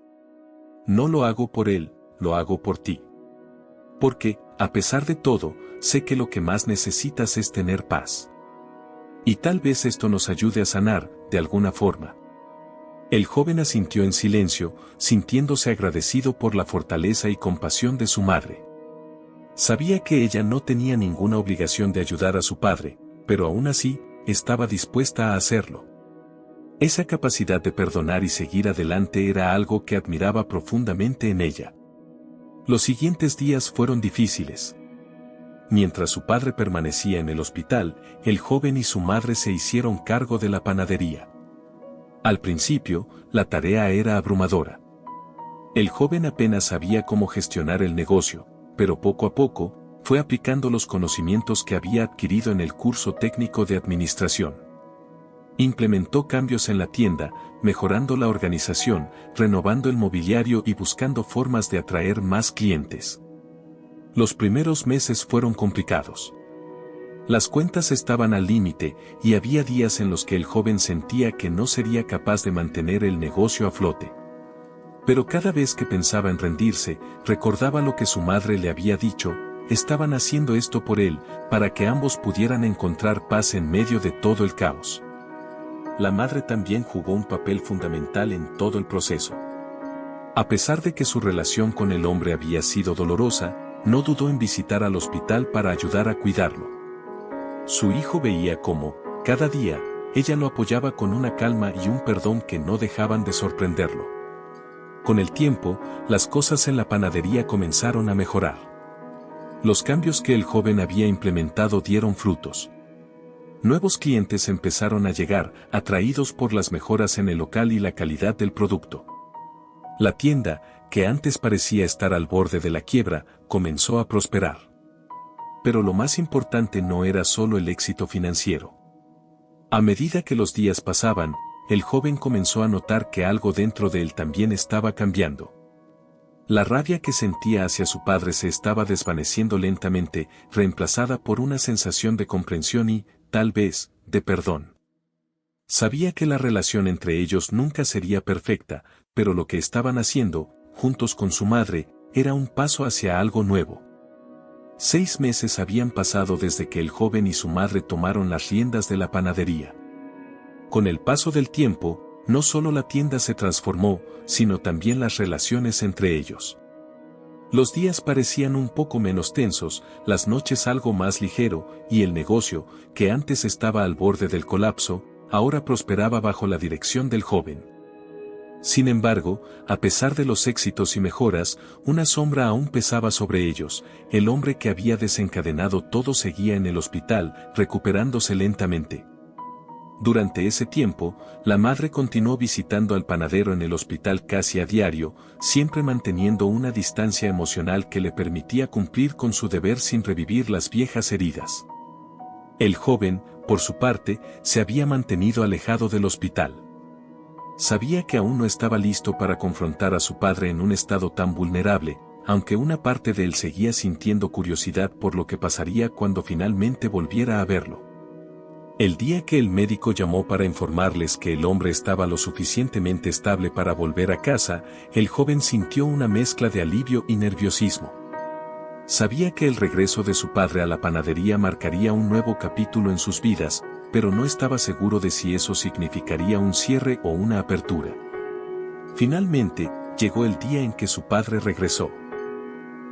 A: No lo hago por él, lo hago por ti. Porque, a pesar de todo, sé que lo que más necesitas es tener paz. Y tal vez esto nos ayude a sanar, de alguna forma». El joven asintió en silencio, sintiéndose agradecido por la fortaleza y compasión de su madre. Sabía que ella no tenía ninguna obligación de ayudar a su padre, pero aún así, estaba dispuesta a hacerlo. Esa capacidad de perdonar y seguir adelante era algo que admiraba profundamente en ella. Los siguientes días fueron difíciles. Mientras su padre permanecía en el hospital, el joven y su madre se hicieron cargo de la panadería. Al principio, la tarea era abrumadora. El joven apenas sabía cómo gestionar el negocio, pero poco a poco, fue aplicando los conocimientos que había adquirido en el curso técnico de administración. Implementó cambios en la tienda, mejorando la organización, renovando el mobiliario y buscando formas de atraer más clientes. Los primeros meses fueron complicados. Las cuentas estaban al límite y había días en los que el joven sentía que no sería capaz de mantener el negocio a flote. Pero cada vez que pensaba en rendirse, recordaba lo que su madre le había dicho: estaban haciendo esto por él, para que ambos pudieran encontrar paz en medio de todo el caos. La madre también jugó un papel fundamental en todo el proceso. A pesar de que su relación con el hombre había sido dolorosa, no dudó en visitar al hospital para ayudar a cuidarlo. Su hijo veía cómo, cada día, ella lo apoyaba con una calma y un perdón que no dejaban de sorprenderlo. Con el tiempo, las cosas en la panadería comenzaron a mejorar. Los cambios que el joven había implementado dieron frutos. Nuevos clientes empezaron a llegar, atraídos por las mejoras en el local y la calidad del producto. La tienda, que antes parecía estar al borde de la quiebra, comenzó a prosperar. Pero lo más importante no era solo el éxito financiero. A medida que los días pasaban, el joven comenzó a notar que algo dentro de él también estaba cambiando. La rabia que sentía hacia su padre se estaba desvaneciendo lentamente, reemplazada por una sensación de comprensión y, tal vez, de perdón. Sabía que la relación entre ellos nunca sería perfecta, pero lo que estaban haciendo, juntos con su madre, era un paso hacia algo nuevo. 6 meses habían pasado desde que el joven y su madre tomaron las riendas de la panadería. Con el paso del tiempo, no solo la tienda se transformó, sino también las relaciones entre ellos. Los días parecían un poco menos tensos, las noches algo más ligero, y el negocio, que antes estaba al borde del colapso, ahora prosperaba bajo la dirección del joven. Sin embargo, a pesar de los éxitos y mejoras, una sombra aún pesaba sobre ellos. El hombre que había desencadenado todo seguía en el hospital, recuperándose lentamente. Durante ese tiempo, la madre continuó visitando al panadero en el hospital casi a diario, siempre manteniendo una distancia emocional que le permitía cumplir con su deber sin revivir las viejas heridas. El joven, por su parte, se había mantenido alejado del hospital. Sabía que aún no estaba listo para confrontar a su padre en un estado tan vulnerable, aunque una parte de él seguía sintiendo curiosidad por lo que pasaría cuando finalmente volviera a verlo. El día que el médico llamó para informarles que el hombre estaba lo suficientemente estable para volver a casa, el joven sintió una mezcla de alivio y nerviosismo. Sabía que el regreso de su padre a la panadería marcaría un nuevo capítulo en sus vidas, pero no estaba seguro de si eso significaría un cierre o una apertura. Finalmente, llegó el día en que su padre regresó.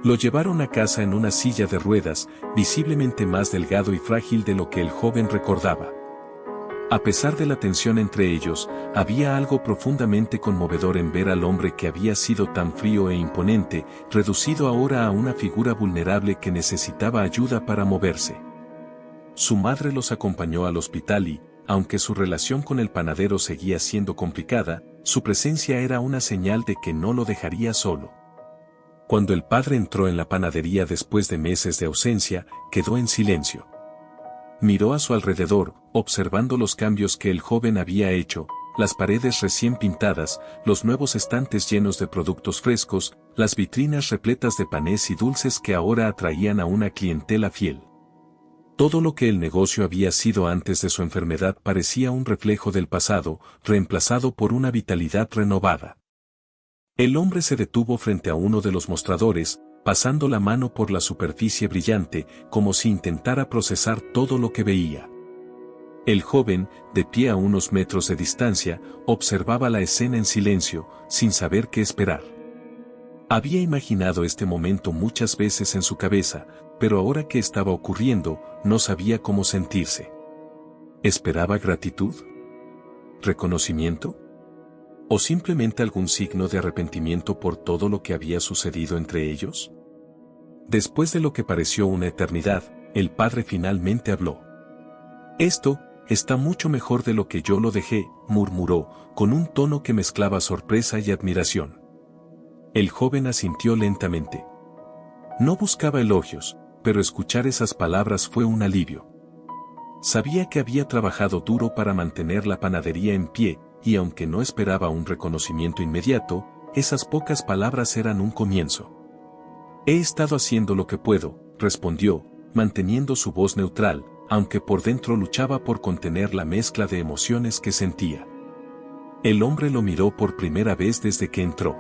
A: Lo llevaron a casa en una silla de ruedas, visiblemente más delgado y frágil de lo que el joven recordaba. A pesar de la tensión entre ellos, había algo profundamente conmovedor en ver al hombre que había sido tan frío e imponente, reducido ahora a una figura vulnerable que necesitaba ayuda para moverse. Su madre los acompañó al hospital y, aunque su relación con el panadero seguía siendo complicada, su presencia era una señal de que no lo dejaría solo. Cuando el padre entró en la panadería después de meses de ausencia, quedó en silencio. Miró a su alrededor, observando los cambios que el joven había hecho, las paredes recién pintadas, los nuevos estantes llenos de productos frescos, las vitrinas repletas de panes y dulces que ahora atraían a una clientela fiel. Todo lo que el negocio había sido antes de su enfermedad parecía un reflejo del pasado, reemplazado por una vitalidad renovada. El hombre se detuvo frente a uno de los mostradores, pasando la mano por la superficie brillante, como si intentara procesar todo lo que veía. El joven, de pie a unos metros de distancia, observaba la escena en silencio, sin saber qué esperar. Había imaginado este momento muchas veces en su cabeza, pero ahora que estaba ocurriendo, no sabía cómo sentirse. ¿Esperaba gratitud? ¿Reconocimiento? ¿O simplemente algún signo de arrepentimiento por todo lo que había sucedido entre ellos? Después de lo que pareció una eternidad, el padre finalmente habló. «Esto está mucho mejor de lo que yo lo dejé», murmuró, con un tono que mezclaba sorpresa y admiración. El joven asintió lentamente. No buscaba elogios, pero escuchar esas palabras fue un alivio. Sabía que había trabajado duro para mantener la panadería en pie, y aunque no esperaba un reconocimiento inmediato, esas pocas palabras eran un comienzo. «He estado haciendo lo que puedo», respondió, manteniendo su voz neutral, aunque por dentro luchaba por contener la mezcla de emociones que sentía. El hombre lo miró por primera vez desde que entró.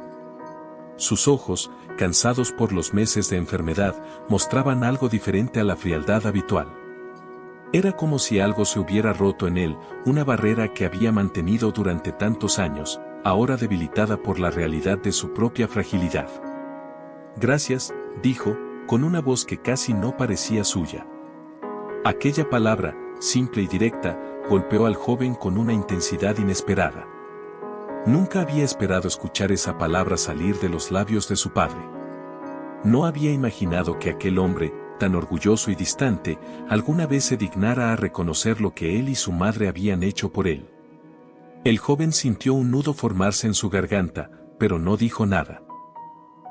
A: Sus ojos, cansados por los meses de enfermedad, mostraban algo diferente a la frialdad habitual. Era como si algo se hubiera roto en él, una barrera que había mantenido durante tantos años, ahora debilitada por la realidad de su propia fragilidad. «Gracias», dijo, con una voz que casi no parecía suya. Aquella palabra, simple y directa, golpeó al joven con una intensidad inesperada. Nunca había esperado escuchar esa palabra salir de los labios de su padre. No había imaginado que aquel hombre, tan orgulloso y distante, alguna vez se dignara a reconocer lo que él y su madre habían hecho por él. El joven sintió un nudo formarse en su garganta, pero no dijo nada.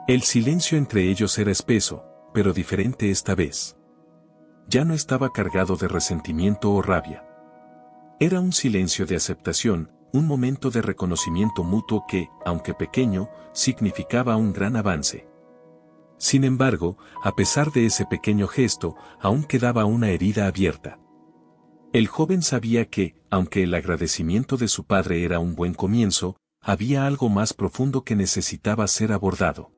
A: El silencio entre ellos era espeso, pero diferente esta vez. Ya no estaba cargado de resentimiento o rabia. Era un silencio de aceptación, un momento de reconocimiento mutuo que, aunque pequeño, significaba un gran avance. Sin embargo, a pesar de ese pequeño gesto, aún quedaba una herida abierta. El joven sabía que, aunque el agradecimiento de su padre era un buen comienzo, había algo más profundo que necesitaba ser abordado.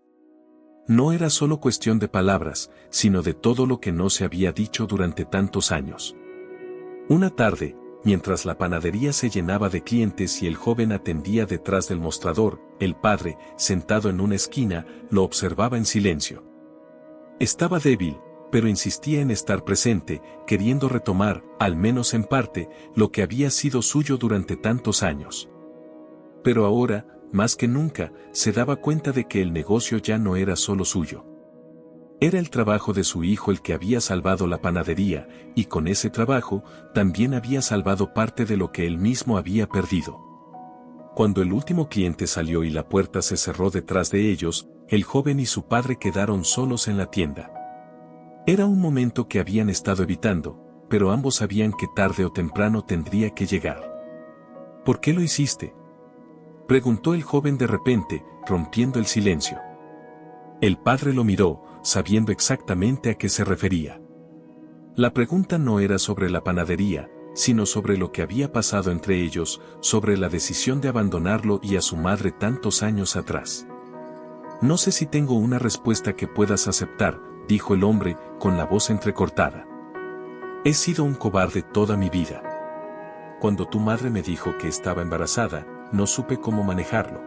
A: No era solo cuestión de palabras, sino de todo lo que no se había dicho durante tantos años. Una tarde, mientras la panadería se llenaba de clientes y el joven atendía detrás del mostrador, el padre, sentado en una esquina, lo observaba en silencio. Estaba débil, pero insistía en estar presente, queriendo retomar, al menos en parte, lo que había sido suyo durante tantos años. Pero ahora, más que nunca, se daba cuenta de que el negocio ya no era solo suyo. Era el trabajo de su hijo el que había salvado la panadería, y con ese trabajo, también había salvado parte de lo que él mismo había perdido. Cuando el último cliente salió y la puerta se cerró detrás de ellos, el joven y su padre quedaron solos en la tienda. Era un momento que habían estado evitando, pero ambos sabían que tarde o temprano tendría que llegar. «¿Por qué lo hiciste?», preguntó el joven de repente, rompiendo el silencio. El padre lo miró, sabiendo exactamente a qué se refería. La pregunta no era sobre la panadería, sino sobre lo que había pasado entre ellos, sobre la decisión de abandonarlo y a su madre tantos años atrás. «No sé si tengo una respuesta que puedas aceptar», dijo el hombre, con la voz entrecortada. «He sido un cobarde toda mi vida. Cuando tu madre me dijo que estaba embarazada, no supe cómo manejarlo.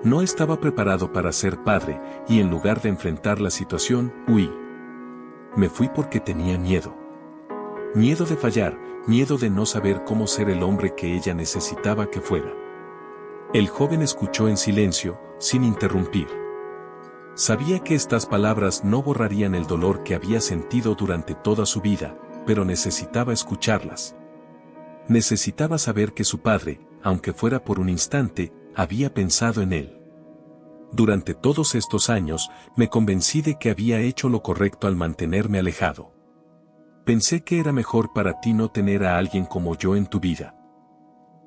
A: No estaba preparado para ser padre, y en lugar de enfrentar la situación, huí. Me fui porque tenía miedo. Miedo de fallar, miedo de no saber cómo ser el hombre que ella necesitaba que fuera». El joven escuchó en silencio, sin interrumpir. Sabía que estas palabras no borrarían el dolor que había sentido durante toda su vida, pero necesitaba escucharlas. Necesitaba saber que su padre, aunque fuera por un instante, había pensado en él. Durante todos estos años, me convencí de que había hecho lo correcto al mantenerme alejado. Pensé que era mejor para ti no tener a alguien como yo en tu vida.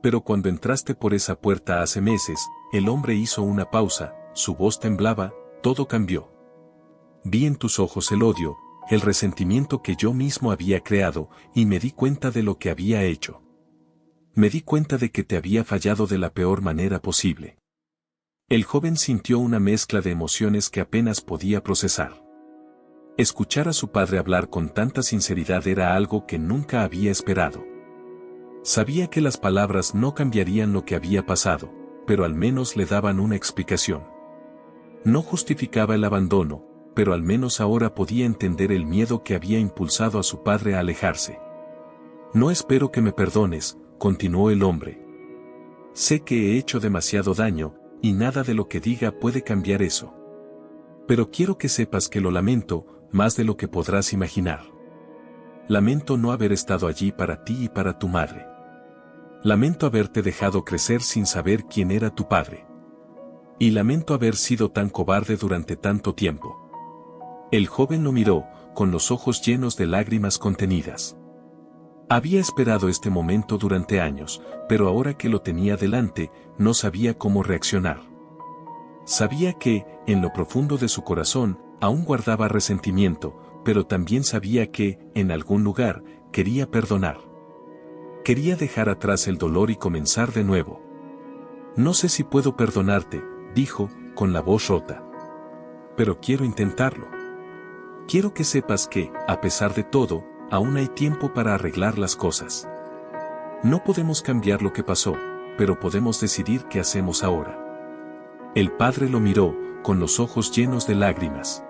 A: Pero cuando entraste por esa puerta hace meses, el hombre hizo una pausa, su voz temblaba, todo cambió. Vi en tus ojos el odio, el resentimiento que yo mismo había creado, y me di cuenta de lo que había hecho. Me di cuenta de que te había fallado de la peor manera posible. El joven sintió una mezcla de emociones que apenas podía procesar. Escuchar a su padre hablar con tanta sinceridad era algo que nunca había esperado. Sabía que las palabras no cambiarían lo que había pasado, pero al menos le daban una explicación. No justificaba el abandono, pero al menos ahora podía entender el miedo que había impulsado a su padre a alejarse. No espero que me perdones, continuó el hombre. Sé que he hecho demasiado daño, y nada de lo que diga puede cambiar eso. Pero quiero que sepas que lo lamento, más de lo que podrás imaginar. Lamento no haber estado allí para ti y para tu madre. Lamento haberte dejado crecer sin saber quién era tu padre. Y lamento haber sido tan cobarde durante tanto tiempo. El joven lo miró, con los ojos llenos de lágrimas contenidas. Había esperado este momento durante años, pero ahora que lo tenía delante, no sabía cómo reaccionar. Sabía que, en lo profundo de su corazón, aún guardaba resentimiento, pero también sabía que, en algún lugar, quería perdonar. Quería dejar atrás el dolor y comenzar de nuevo. No sé si puedo perdonarte, dijo, con la voz rota. Pero quiero intentarlo. Quiero que sepas que, a pesar de todo, aún hay tiempo para arreglar las cosas. No podemos cambiar lo que pasó, pero podemos decidir qué hacemos ahora. El padre lo miró, con los ojos llenos de lágrimas.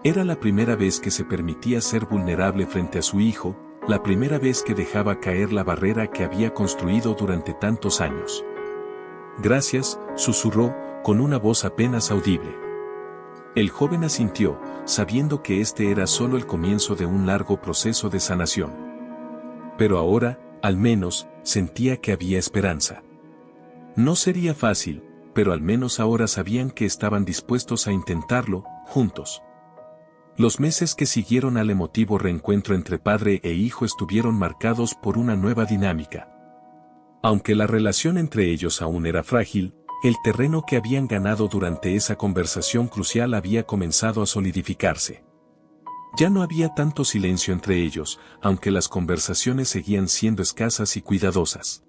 A: Era la primera vez que se permitía ser vulnerable frente a su hijo, la primera vez que dejaba caer la barrera que había construido durante tantos años. Gracias, susurró, con una voz apenas audible. El joven asintió, sabiendo que este era solo el comienzo de un largo proceso de sanación. Pero ahora, al menos, sentía que había esperanza. No sería fácil, pero al menos ahora sabían que estaban dispuestos a intentarlo, juntos. Los meses que siguieron al emotivo reencuentro entre padre e hijo estuvieron marcados por una nueva dinámica. Aunque la relación entre ellos aún era frágil, el terreno que habían ganado durante esa conversación crucial había comenzado a solidificarse. Ya no había tanto silencio entre ellos, aunque las conversaciones seguían siendo escasas y cuidadosas.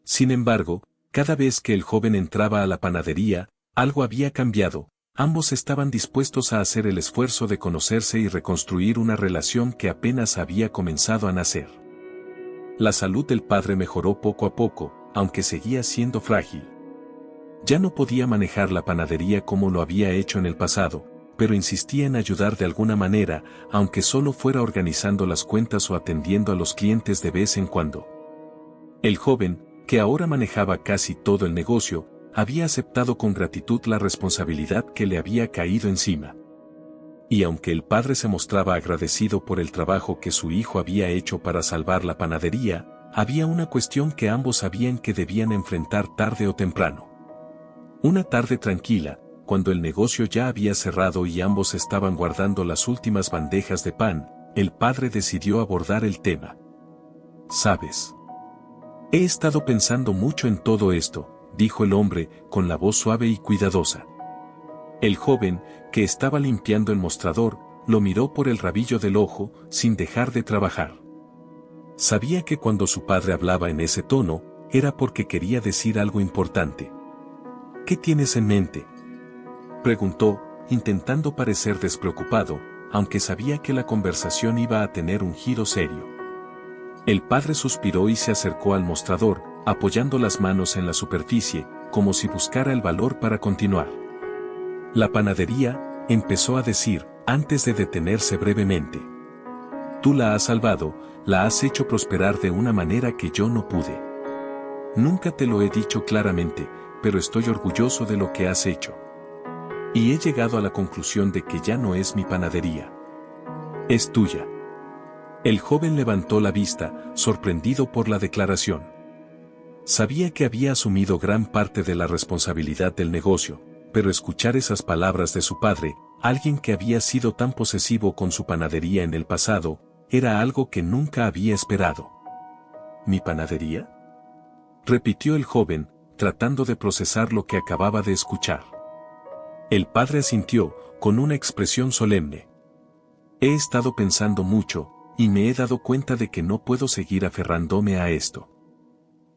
A: Sin embargo, cada vez que el joven entraba a la panadería, algo había cambiado, ambos estaban dispuestos a hacer el esfuerzo de conocerse y reconstruir una relación que apenas había comenzado a nacer. La salud del padre mejoró poco a poco, aunque seguía siendo frágil. Ya no podía manejar la panadería como lo había hecho en el pasado, pero insistía en ayudar de alguna manera, aunque solo fuera organizando las cuentas o atendiendo a los clientes de vez en cuando. El joven, que ahora manejaba casi todo el negocio, había aceptado con gratitud la responsabilidad que le había caído encima. Y aunque el padre se mostraba agradecido por el trabajo que su hijo había hecho para salvar la panadería, había una cuestión que ambos sabían que debían enfrentar tarde o temprano. Una tarde tranquila, cuando el negocio ya había cerrado y ambos estaban guardando las últimas bandejas de pan, el padre decidió abordar el tema. ¿Sabes? He estado pensando mucho en todo esto, dijo el hombre, con la voz suave y cuidadosa. El joven, que estaba limpiando el mostrador, lo miró por el rabillo del ojo, sin dejar de trabajar. Sabía que cuando su padre hablaba en ese tono, era porque quería decir algo importante. ¿Qué tienes en mente?, preguntó, intentando parecer despreocupado, aunque sabía que la conversación iba a tener un giro serio. El padre suspiró y se acercó al mostrador, apoyando las manos en la superficie, como si buscara el valor para continuar. La panadería, empezó a decir, antes de detenerse brevemente. Tú la has salvado, la has hecho prosperar de una manera que yo no pude. Nunca te lo he dicho claramente, pero estoy orgulloso de lo que has hecho. Y he llegado a la conclusión de que ya no es mi panadería. Es tuya. El joven levantó la vista, sorprendido por la declaración. Sabía que había asumido gran parte de la responsabilidad del negocio, pero escuchar esas palabras de su padre, alguien que había sido tan posesivo con su panadería en el pasado, era algo que nunca había esperado. ¿Mi panadería?, repitió el joven, tratando de procesar lo que acababa de escuchar. El padre asintió, con una expresión solemne. He estado pensando mucho, y me he dado cuenta de que no puedo seguir aferrándome a esto.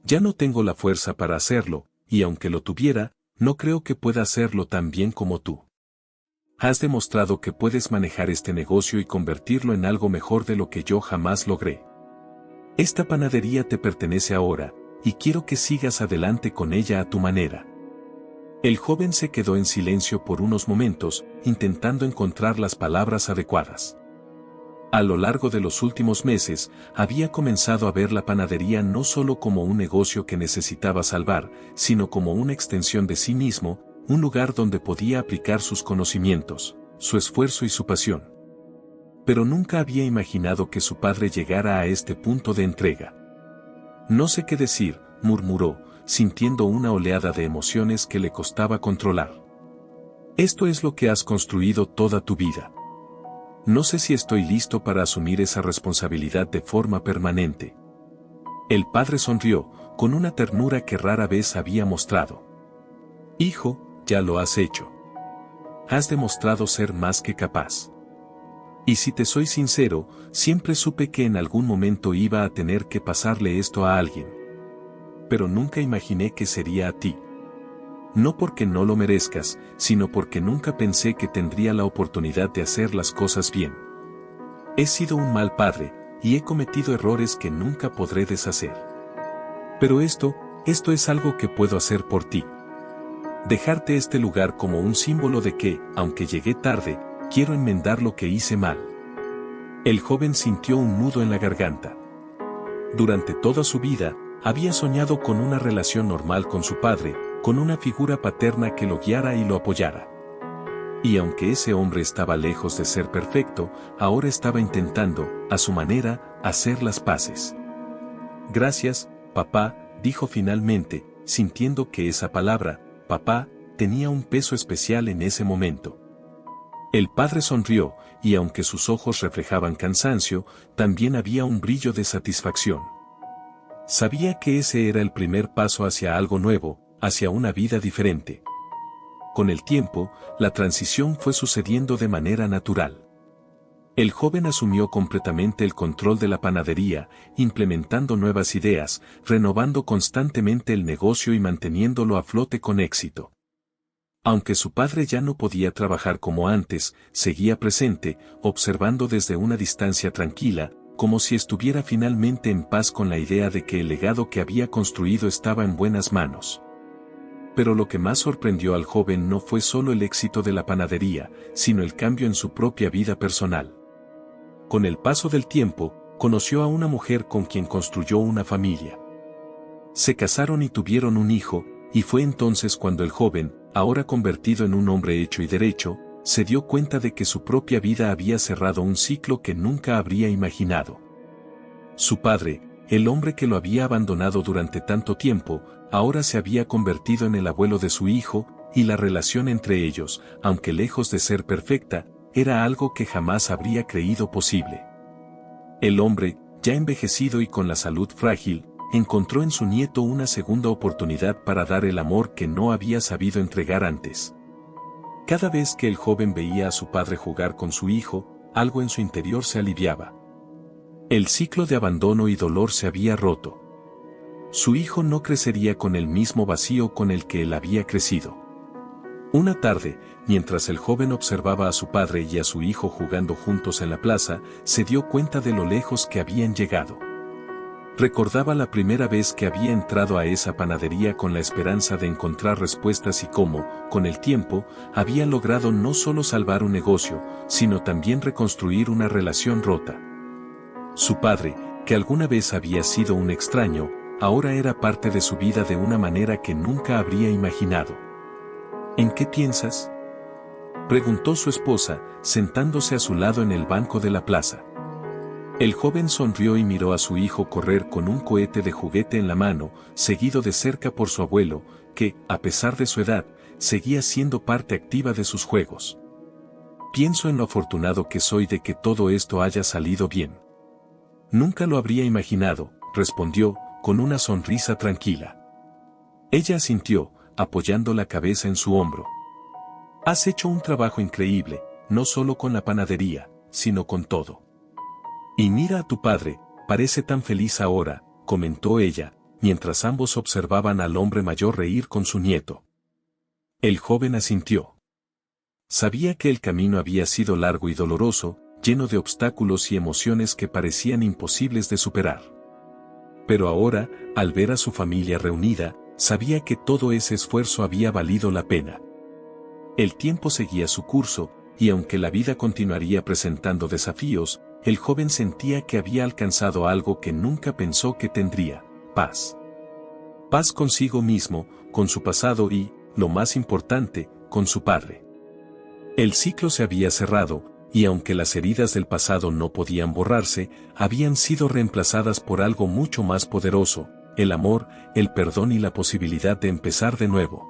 A: Ya no tengo la fuerza para hacerlo, y aunque lo tuviera, no creo que pueda hacerlo tan bien como tú. Has demostrado que puedes manejar este negocio y convertirlo en algo mejor de lo que yo jamás logré. Esta panadería te pertenece ahora, y quiero que sigas adelante con ella a tu manera. El joven se quedó en silencio por unos momentos, intentando encontrar las palabras adecuadas. A lo largo de los últimos meses, había comenzado a ver la panadería no solo como un negocio que necesitaba salvar, sino como una extensión de sí mismo, un lugar donde podía aplicar sus conocimientos, su esfuerzo y su pasión. Pero nunca había imaginado que su padre llegara a este punto de entrega. No sé qué decir, murmuró, sintiendo una oleada de emociones que le costaba controlar. Esto es lo que has construido toda tu vida. No sé si estoy listo para asumir esa responsabilidad de forma permanente. El padre sonrió, con una ternura que rara vez había mostrado. Hijo, ya lo has hecho. Has demostrado ser más que capaz. Y si te soy sincero, siempre supe que en algún momento iba a tener que pasarle esto a alguien. Pero nunca imaginé que sería a ti. No porque no lo merezcas, sino porque nunca pensé que tendría la oportunidad de hacer las cosas bien. He sido un mal padre, y he cometido errores que nunca podré deshacer. Pero esto es algo que puedo hacer por ti. Dejarte este lugar como un símbolo de que, aunque llegué tarde, quiero enmendar lo que hice mal. El joven sintió un nudo en la garganta. Durante toda su vida, había soñado con una relación normal con su padre, con una figura paterna que lo guiara y lo apoyara. Y aunque ese hombre estaba lejos de ser perfecto, ahora estaba intentando, a su manera, hacer las paces. Gracias, papá, dijo finalmente, sintiendo que esa palabra, papá, tenía un peso especial en ese momento. El padre sonrió, y aunque sus ojos reflejaban cansancio, también había un brillo de satisfacción. Sabía que ese era el primer paso hacia algo nuevo, hacia una vida diferente. Con el tiempo, la transición fue sucediendo de manera natural. El joven asumió completamente el control de la panadería, implementando nuevas ideas, renovando constantemente el negocio y manteniéndolo a flote con éxito. Aunque su padre ya no podía trabajar como antes, seguía presente, observando desde una distancia tranquila, como si estuviera finalmente en paz con la idea de que el legado que había construido estaba en buenas manos. Pero lo que más sorprendió al joven no fue solo el éxito de la panadería, sino el cambio en su propia vida personal. Con el paso del tiempo, conoció a una mujer con quien construyó una familia. Se casaron y tuvieron un hijo, y fue entonces cuando el joven, ahora convertido en un hombre hecho y derecho, se dio cuenta de que su propia vida había cerrado un ciclo que nunca habría imaginado. Su padre, el hombre que lo había abandonado durante tanto tiempo, ahora se había convertido en el abuelo de su hijo, y la relación entre ellos, aunque lejos de ser perfecta, era algo que jamás habría creído posible. El hombre, ya envejecido y con la salud frágil, encontró en su nieto una segunda oportunidad para dar el amor que no había sabido entregar antes. Cada vez que el joven veía a su padre jugar con su hijo, algo en su interior se aliviaba. El ciclo de abandono y dolor se había roto. Su hijo no crecería con el mismo vacío con el que él había crecido. Una tarde, mientras el joven observaba a su padre y a su hijo jugando juntos en la plaza, se dio cuenta de lo lejos que habían llegado. Recordaba la primera vez que había entrado a esa panadería con la esperanza de encontrar respuestas y cómo, con el tiempo, había logrado no solo salvar un negocio, sino también reconstruir una relación rota. Su padre, que alguna vez había sido un extraño, ahora era parte de su vida de una manera que nunca habría imaginado. ¿En qué piensas?, preguntó su esposa, sentándose a su lado en el banco de la plaza. El joven sonrió y miró a su hijo correr con un cohete de juguete en la mano, seguido de cerca por su abuelo, que, a pesar de su edad, seguía siendo parte activa de sus juegos. Pienso en lo afortunado que soy de que todo esto haya salido bien. Nunca lo habría imaginado, respondió, con una sonrisa tranquila. Ella asintió, apoyando la cabeza en su hombro. Has hecho un trabajo increíble, no solo con la panadería, sino con todo. Y mira a tu padre, parece tan feliz ahora, comentó ella, mientras ambos observaban al hombre mayor reír con su nieto. El joven asintió. Sabía que el camino había sido largo y doloroso, lleno de obstáculos y emociones que parecían imposibles de superar. Pero ahora, al ver a su familia reunida, sabía que todo ese esfuerzo había valido la pena. El tiempo seguía su curso, y aunque la vida continuaría presentando desafíos, el joven sentía que había alcanzado algo que nunca pensó que tendría: paz. Paz consigo mismo, con su pasado y, lo más importante, con su padre. El ciclo se había cerrado, y aunque las heridas del pasado no podían borrarse, habían sido reemplazadas por algo mucho más poderoso: el amor, el perdón y la posibilidad de empezar de nuevo.